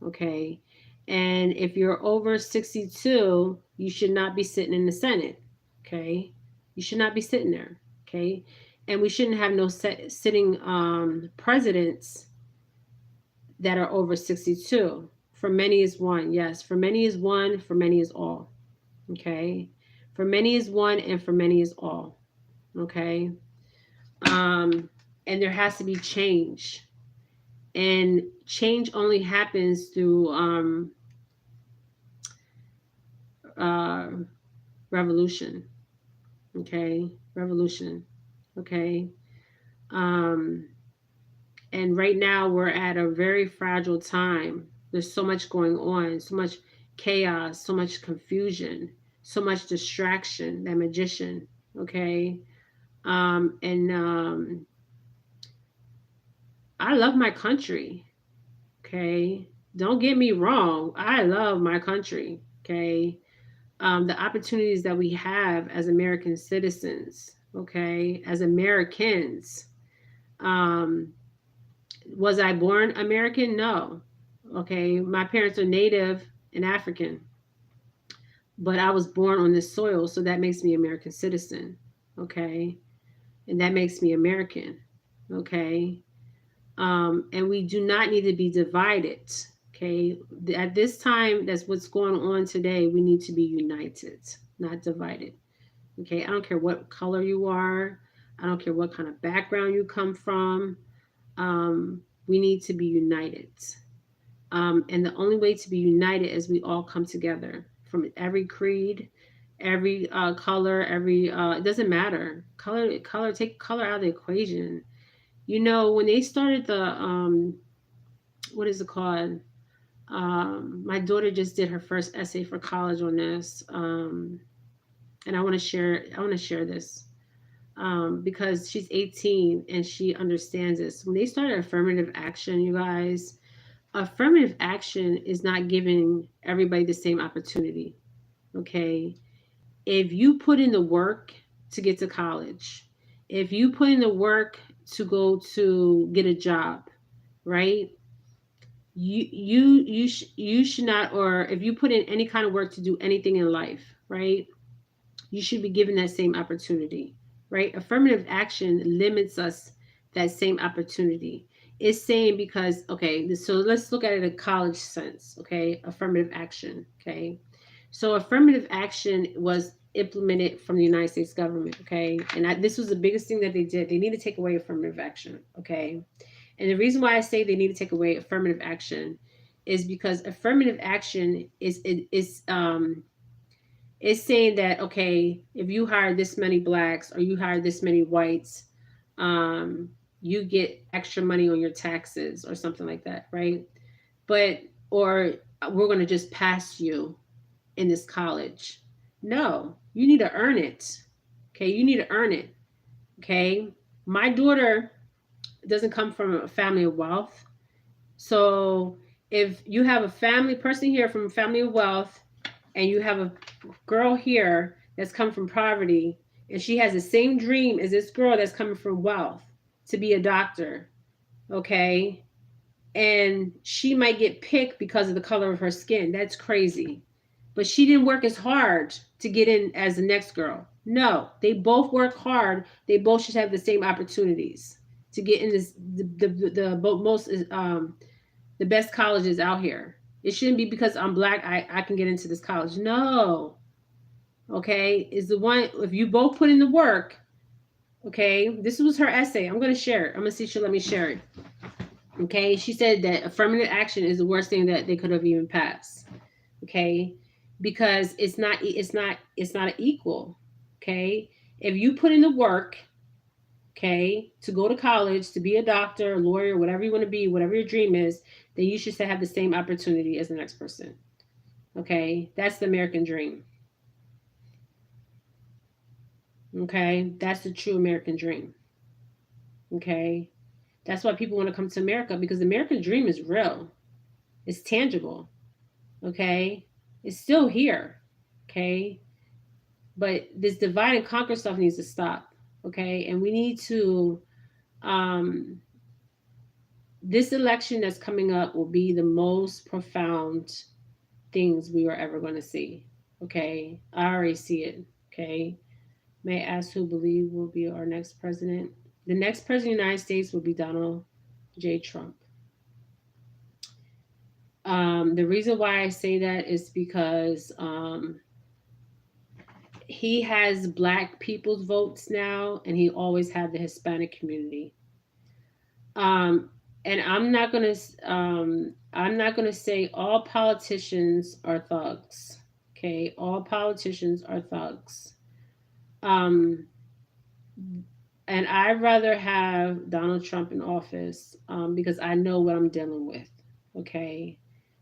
Okay, and if you're over 62, you should not be sitting in the Senate. Okay, you should not be sitting there. Okay, and we shouldn't have no sitting presidents that are over 62. For many is one. Yes, for many is one, for many is all. Okay, for many is one, and for many is all. Okay, and there has to be change, and change only happens through revolution. Okay, revolution. Okay, and right now we're at a very fragile time. There's so much going on, so much chaos, so much confusion, so much distraction, that magician, okay? And I love my country, okay? Don't get me wrong. I love my country, okay? The opportunities that we have as American citizens, okay? As Americans. Um, was I born American? No. Okay. My parents are Native and African, but I was born on this soil, so that makes me American citizen. Okay. And that makes me American. Okay. And we do not need to be divided. Okay. At this time, that's what's going on today. We need to be united, not divided. Okay. I don't care what color you are. I don't care what kind of background you come from. We need to be united. And the only way to be united is we all come together from every creed, every color, every it doesn't matter. Color, take color out of the equation. You know, when they started the what is it called? My daughter just did her first essay for college on this. And I want to share this. Because she's 18 and she understands this. When they started affirmative action, you guys, affirmative action is not giving everybody the same opportunity. Okay. If you put in the work to get to college, if you put in the work to go to get a job, right? You should not, or if you put in any kind of work to do anything in life, right? You should be given that same opportunity, right? Affirmative action limits us that same opportunity. It's saying because, okay, so let's look at it in a college sense, okay? Affirmative action, okay? So affirmative action was implemented from the United States government, okay? And this was the biggest thing that they did. They need to take away affirmative action, okay? And the reason why I say they need to take away affirmative action is because affirmative action is saying that, okay, if you hire this many blacks or you hire this many whites, um, you get extra money on your taxes or something like that, right? But or we're going to just pass you in this college. No, you need to earn it. Okay, you need to earn it. Okay, my daughter doesn't come from a family of wealth, so if you have a family person here from a family of wealth and you have a girl here that's come from poverty and she has the same dream as this girl that's coming from wealth to be a doctor, okay? And she might get picked because of the color of her skin. That's crazy. But she didn't work as hard to get in as the next girl. No, they both work hard. They both should have the same opportunities to get in this the most the best colleges out here. It shouldn't be because I'm black I can get into this college. No. Okay, is the one if you both put in the work. Okay, this was her essay. I'm gonna share it. I'm gonna see if she'll let me share it. Okay, she said that affirmative action is the worst thing that they could have even passed. Okay, because it's not equal. Okay, if you put in the work, okay, to go to college, to be a doctor, a lawyer, whatever you want to be, whatever your dream is, then you should have the same opportunity as the next person. Okay, that's the American dream. Okay, that's the true American dream. Okay, that's why people want to come to America because the American dream is real, it's tangible. Okay, it's still here. Okay, but this divide and conquer stuff needs to stop. Okay, and we need to um this election that's coming up will be the most profound things we are ever going to see. Okay, I already see it. Okay, may I ask who believe will be our next president? The next president of the United States will be Donald J. Trump. The reason why I say that is because he has black people's votes now, and he always had the Hispanic community. Um, and I'm not gonna say all politicians are thugs. Okay, all politicians are thugs. Um, and I'd rather have Donald Trump in office because I know what I'm dealing with. Okay,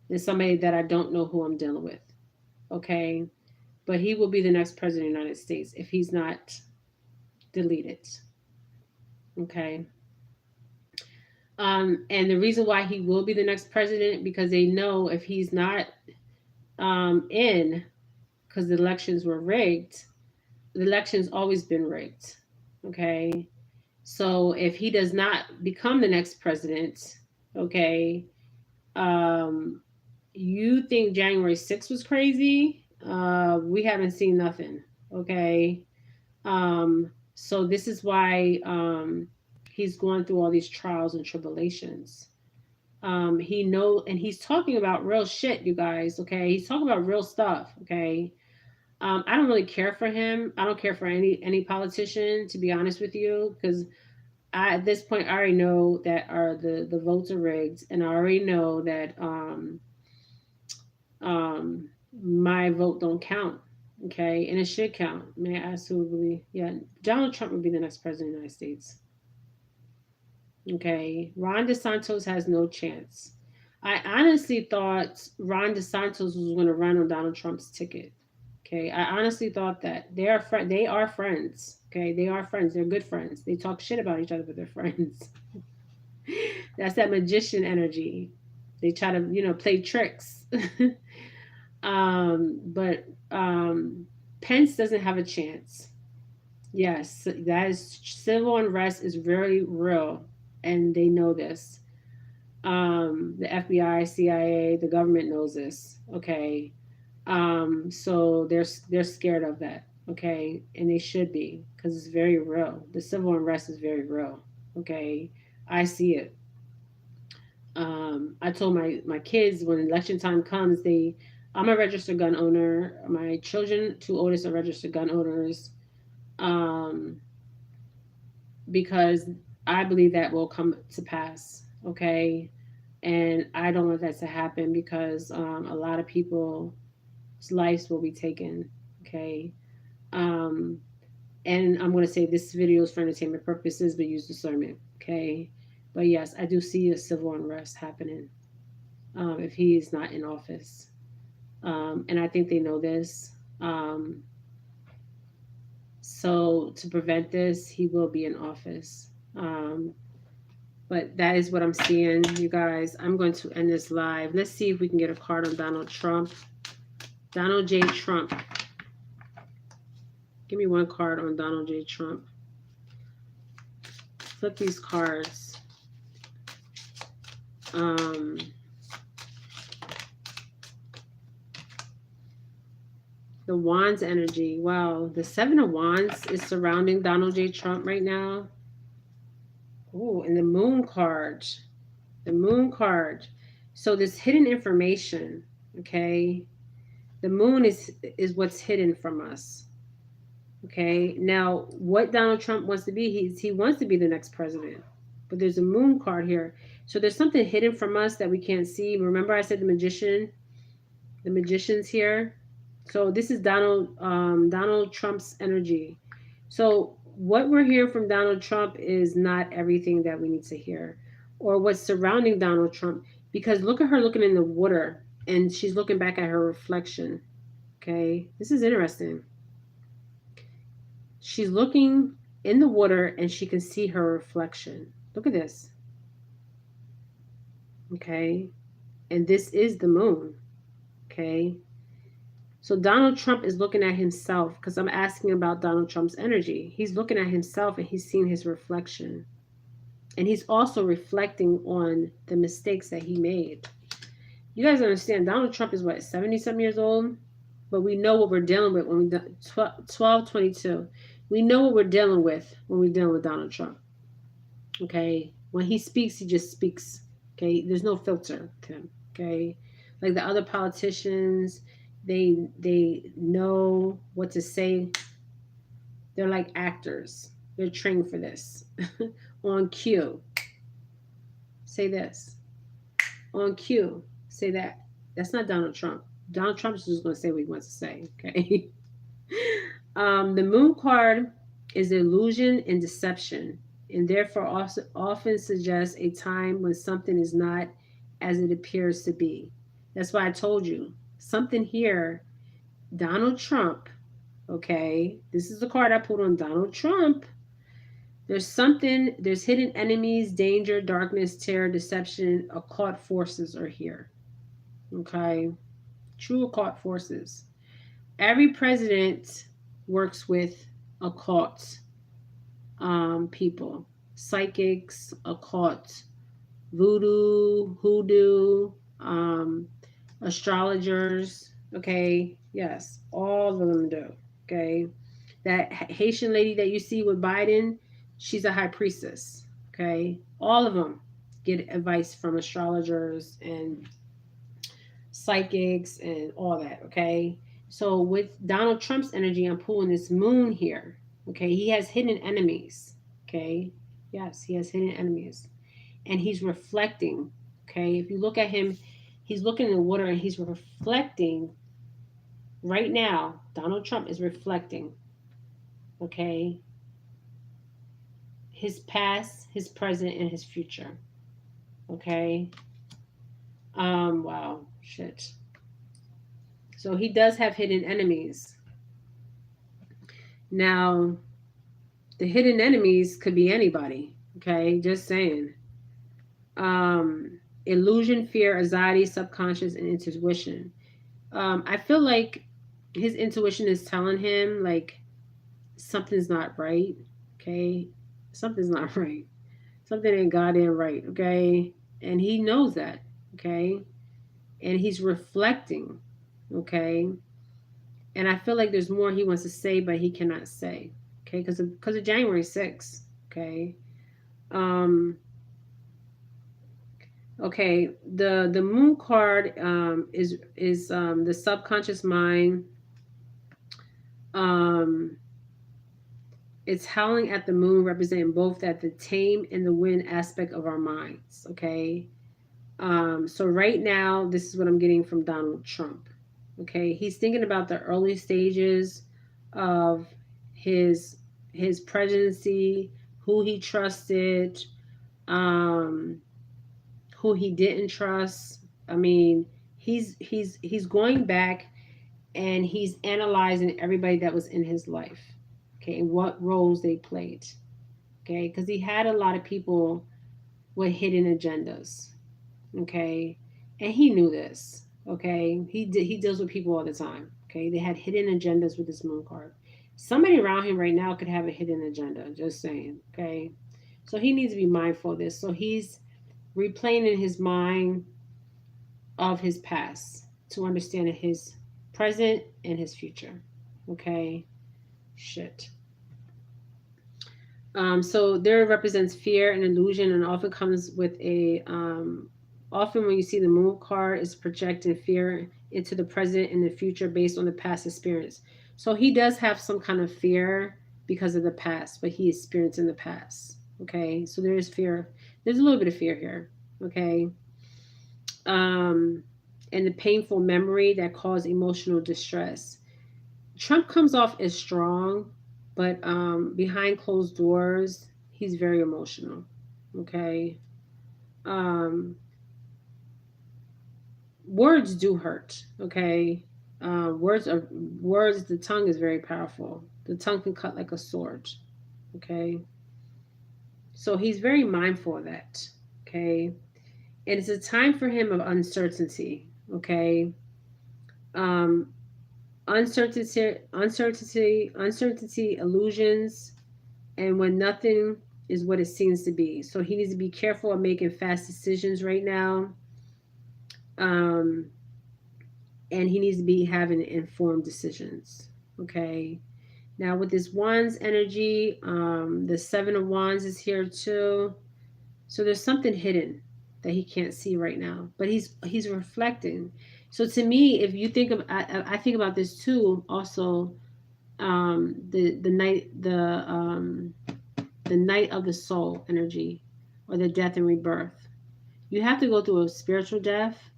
than somebody that I don't know who I'm dealing with. Okay, but he will be the next president of the United States if he's not deleted. Okay. And the reason why he will be the next president, because they know if he's not in, because the elections were rigged, the election's always been rigged. Okay. So if he does not become the next president, okay, um, you think January 6th was crazy? We haven't seen nothing. Okay. So this is why he's going through all these trials and tribulations. He know, and he's talking about real shit, you guys. Okay, he's talking about real stuff. Okay, I don't really care for him. I don't care for any politician, to be honest with you, because at this point I already know that the votes are rigged, and I already know that um, my vote don't count. Okay, and it should count. May I ask who would be? Yeah, Donald Trump would be the next president of the United States. Okay, Ron DeSantis has no chance. I honestly thought Ron DeSantis was going to run on Donald Trump's ticket. Okay, I honestly thought that they are They are friends. Okay, they are friends. They're good friends. They talk shit about each other, but they're friends. That's that magician energy. They try to play tricks. But Pence doesn't have a chance. Yes, that is civil unrest is very real, and they know this. The FBI, CIA, the government knows this. Okay, so they're scared of that. Okay, and they should be, because it's very real. The civil unrest is very real. Okay, I see it. I told my kids when election time comes, I'm a registered gun owner. My children, two oldest, are registered gun owners. Um, because I believe that will come to pass. Okay, and I don't want that to happen because a lot of people's lives will be taken. Okay, um, and I'm going to say this video is for entertainment purposes, but use discernment. Okay, but yes, I do see a civil unrest happening if he is not in office, and I think they know this. So to prevent this, he will be in office. But that is what I'm seeing, you guys. I'm going to end this live. Let's see if we can get a card on Donald Trump. Donald J. Trump. Give me one card on Donald J. Trump. Flip these cards. The Wands energy. Wow. The Seven of Wands is surrounding Donald J. Trump right now. Ooh, and the Moon card. The Moon card. So this hidden information, okay? The Moon is what's hidden from us. Okay? Now, what Donald Trump wants to be, he wants to be the next president. But there's a Moon card here. So there's something hidden from us that we can't see. Remember I said the magician? The magician's here. So this is Donald Trump's energy. So what we're hearing from Donald Trump is not everything that we need to hear, or what's surrounding Donald Trump. Because look at her looking in the water, and she's looking back at her reflection. Okay, this is interesting. She's looking in the water, and she can see her reflection. Look at this. Okay, and this is the moon. Okay. So Donald Trump is looking at himself, because I'm asking about Donald Trump's energy. He's looking at himself and he's seeing his reflection. And he's also reflecting on the mistakes that he made. You guys understand, Donald Trump is what, 70-some years old? But we know what we're dealing with when we 1222. We know what we're dealing with when we're dealing with Donald Trump. Okay? When he speaks, he just speaks. Okay? There's no filter to him. Okay? Like the other politicians, they know what to say. They're like actors. They're trained for this. On cue, say this. On cue, say that. That's not Donald Trump. Donald Trump is just going to say what he wants to say. Okay. The Moon card is illusion and deception, and therefore also often suggests a time when something is not as it appears to be. That's why I told you something here Donald Trump, okay, this is the card I pulled on Donald Trump. There's hidden enemies, danger, darkness, terror, deception, occult forces are here. Okay, true occult forces. Every president works with occult people, psychics, occult, hoodoo, um, astrologers. Okay, yes, all of them do. Okay, that Haitian lady that you see with Biden, she's a high priestess. Okay, all of them get advice from astrologers and psychics and all that. Okay, so with Donald Trump's energy, I'm pulling this moon here. Okay, he has hidden enemies. Okay, yes, he has hidden enemies, and he's reflecting. Okay, if you look at him, he's looking in the water and he's reflecting right now. Donald Trump is reflecting. Okay, his past, his present, and his future. Okay. Wow. Shit. So he does have hidden enemies. Now, the hidden enemies could be anybody. Okay. Just saying. Illusion, fear, anxiety, subconscious, and intuition. I feel like his intuition is telling him like something's not right. Okay. Something's not right. Something ain't goddamn right. Okay. And he knows that. Okay. And he's reflecting. Okay. And I feel like there's more he wants to say, but he cannot say. Okay. Because of January 6th. Okay. Um, okay. The moon card is the subconscious mind. Um, it's howling at the moon, representing both that the tame and the wind aspect of our minds. Okay. So right now, this is what I'm getting from Donald Trump. Okay, he's thinking about the early stages of his his presidency, who he trusted, um, who he didn't trust. I mean, he's going back and he's analyzing everybody that was in his life. Okay, and what roles they played. Okay, because he had a lot of people with hidden agendas. Okay, and he knew this. Okay, he deals with people all the time. Okay, they had hidden agendas with this moon card. Somebody around him right now could have a hidden agenda. Just saying. Okay, so he needs to be mindful of this. So he's replaying in his mind of his past to understand his present and his future. Okay, shit. So there represents fear and illusion, and often comes with a often when you see the moon card is projecting fear into the present and the future based on the past experience. So he does have some kind of fear because of the past, but he experienced in the past. Okay, so there is fear. There's a little bit of fear here. Okay, um, and the painful memory that caused emotional distress. Trump comes off as strong, but behind closed doors, he's very emotional. Okay. Um, Words do hurt. Okay. Words. The tongue is very powerful. The tongue can cut like a sword. Okay. So he's very mindful of that. Okay. And it's a time for him of uncertainty. Okay. Um, uncertainty, illusions, and when nothing is what it seems to be. So he needs to be careful of making fast decisions right now. Um, and he needs to be having informed decisions. Okay. Now with this wands energy, the 7 of wands is here too. So there's something hidden that he can't see right now, but he's reflecting. So to me, if you think of, I think about this too. Also, the night the night of the soul energy, or the death and rebirth. You have to go through a spiritual death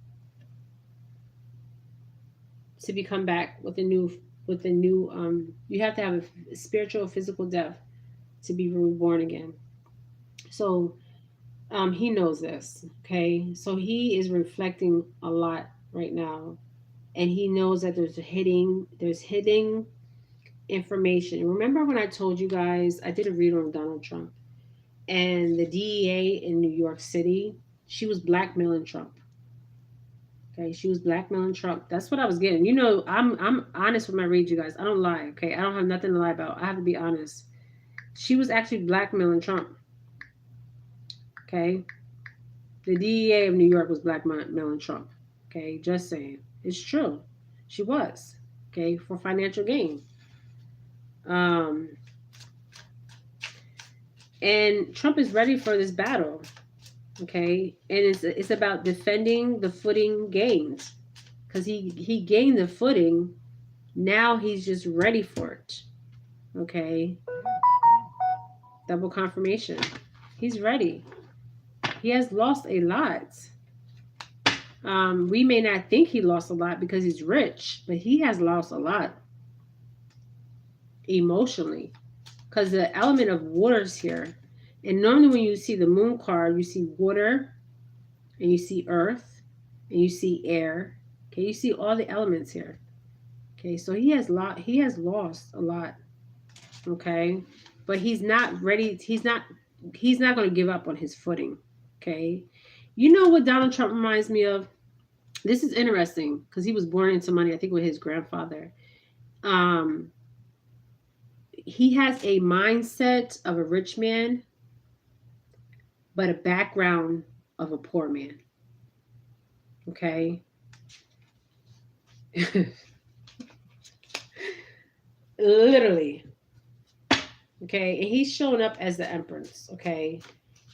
to become back with a new. You have to have a spiritual, physical death to be reborn again. So he knows this. Okay, so he is reflecting a lot right now, and he knows that there's hidden information. Remember when I told you guys I did a read on Donald Trump and the DEA in New York City? She was blackmailing Trump. Okay, she was blackmailing Trump. That's what I was getting. I'm honest with my read, you guys. I don't lie. Okay, I don't have nothing to lie about. I have to be honest. She was actually blackmailing Trump. Okay, the DEA of New York was blackmailing Trump. Okay, just saying. It's true. She was. Okay, for financial gain. Um, and Trump is ready for this battle. Okay, and it's about defending the footing gained, because he gained the footing. Now he's just ready for it. Okay, double confirmation. He's ready. He has lost a lot. We may not think he lost a lot because he's rich, but he has lost a lot emotionally, because the element of water is here. And normally when you see the moon card, you see water, and you see earth, and you see air. Okay, you see all the elements here. Okay, so he has lost a lot. Okay, but he's not ready. He's not going to give up on his footing. Okay, you know what Donald Trump reminds me of? This is interesting because he was born into money, I think, with his grandfather. Um, he has a mindset of a rich man, but a background of a poor man. Okay. Literally. Okay. And he's showing up as the empress. Okay.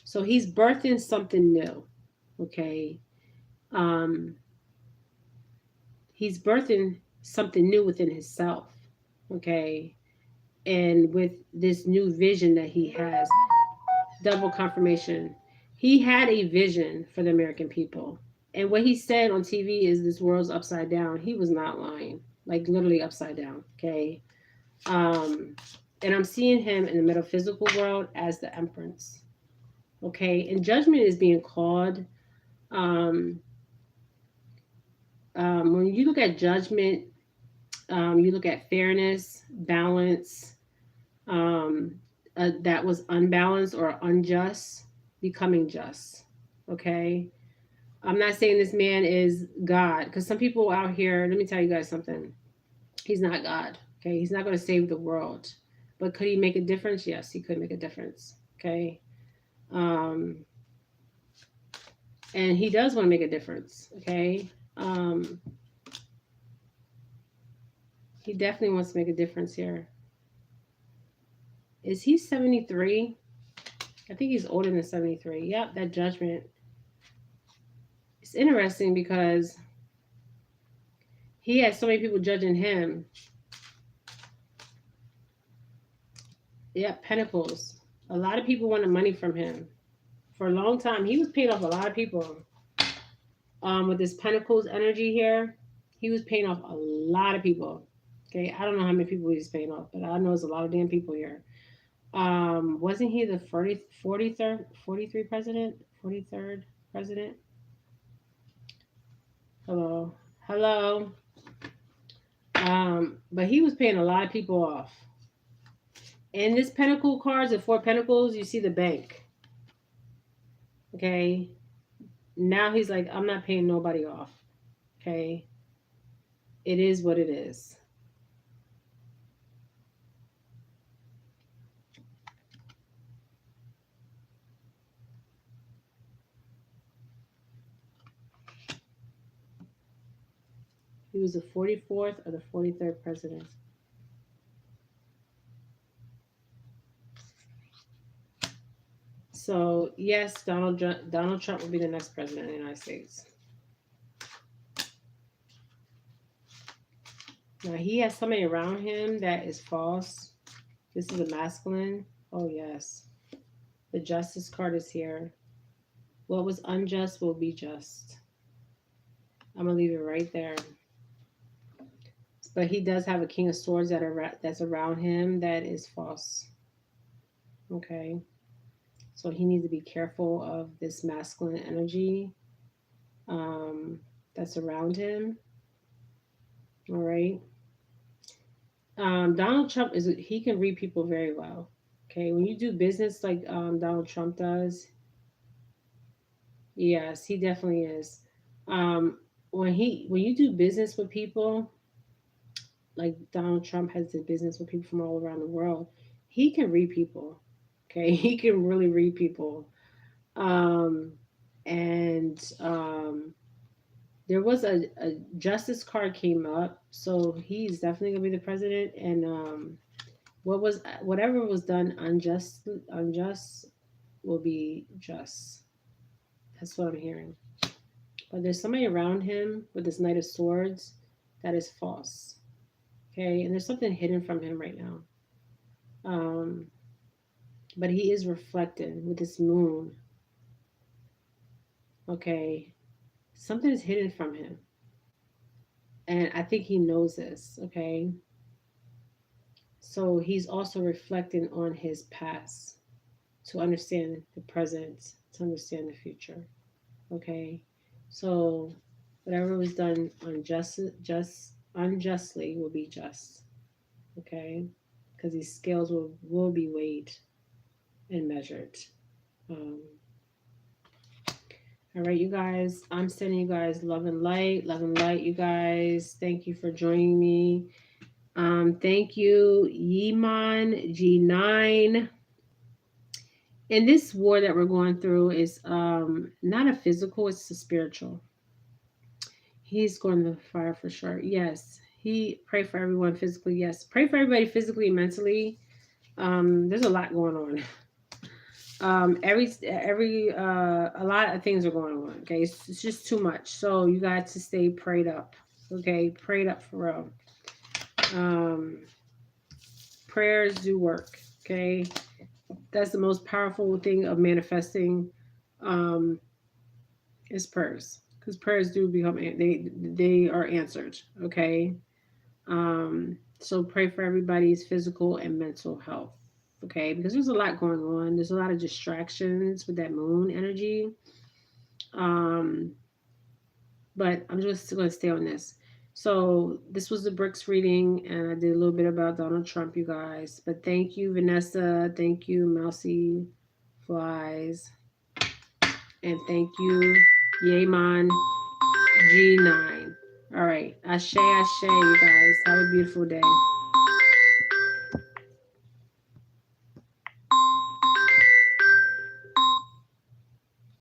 So he's birthing something new. Okay. Um, he's birthing something new within himself. Okay. And with this new vision that he has, double confirmation, he had a vision for the American people. And what he said on TV is this world's upside down. He was not lying, like literally upside down. Okay. Um, and I'm seeing him in the metaphysical world as the empress. Okay. And judgment is being called. Um, when you look at judgment, you look at fairness, balance, that was unbalanced or unjust, becoming just. Okay. I'm not saying this man is God, because some people out here, let me tell you guys something. He's not God. Okay. He's not going to save the world. But could he make a difference? Yes, he could make a difference. Okay. Um, and he does want to make a difference. Okay. He definitely wants to make a difference here. Is he 73? I think he's older than 73. Yep, that judgment. It's interesting because he has so many people judging him. Yep, Pentacles. A lot of people wanted money from him. For a long time, he was paying off a lot of people. With this Pentacles energy here, he was paying off a lot of people. Okay, I don't know how many people he's paying off, but I know it's a lot of damn people here. Wasn't he the 43rd president? 43rd president? Hello. Hello. But he was paying a lot of people off. And this Pentacle cards, the 4 Pentacles, you see the bank. Okay. Now he's like, I'm not paying nobody off. Okay. It is what it is. He was the 44th or the 43rd president. So, yes, Donald Trump will be the next president of the United States. Now, he has somebody around him that is false. This is a masculine. Oh, yes. The Justice card is here. What was unjust will be just. I'm going to leave it right there. But he does have a King of Swords that's around him that is false. Okay. So he needs to be careful of this masculine energy that's around him. All right. Donald Trump is he can read people very well. Okay, when you do business like Donald Trump does, yes, he definitely is. Um, when you do business with people, like Donald Trump has did business with people from all around the world, he can read people. Okay, he can really read people. Um, and there was a justice card came up, so he's definitely gonna be the president. And whatever was done unjust will be just. That's what I'm hearing. But there's somebody around him with this Knight of Swords that is false. Okay, and there's something hidden from him right now. Um, but he is reflected with this moon. Okay, something is hidden from him, and I think he knows this. Okay, so he's also reflecting on his past to understand the present, to understand the future. Okay, so whatever was done unjustly will be just. Okay, because these scales will be weighed and measured. Um, all right, you guys, I'm sending you guys love and light. You guys, thank you for joining me. Thank you, Yeman G9. And this war that we're going through is not a physical; it's a spiritual. He's going to fire for sure. Yes, he pray for everyone physically. Yes, pray for everybody physically and mentally. There's a lot going on. Every a lot of things are going on. Okay, it's just too much. So you got to stay prayed up. Okay, prayed up for real. Um, prayers do work. Okay, that's the most powerful thing of manifesting. Um, is prayers, because prayers do become they are answered. Okay, so pray for everybody's physical and mental health. Okay, because there's a lot going on. There's a lot of distractions with that moon energy. Um, but I'm just going to stay on this. So this was the bricks reading, and I did a little bit about Donald Trump, you guys. But thank you, Vanessa. Thank you, Mousy Flies, and thank you, Yeman G9. All right, Ashe, Ashe, you guys. Have a beautiful day.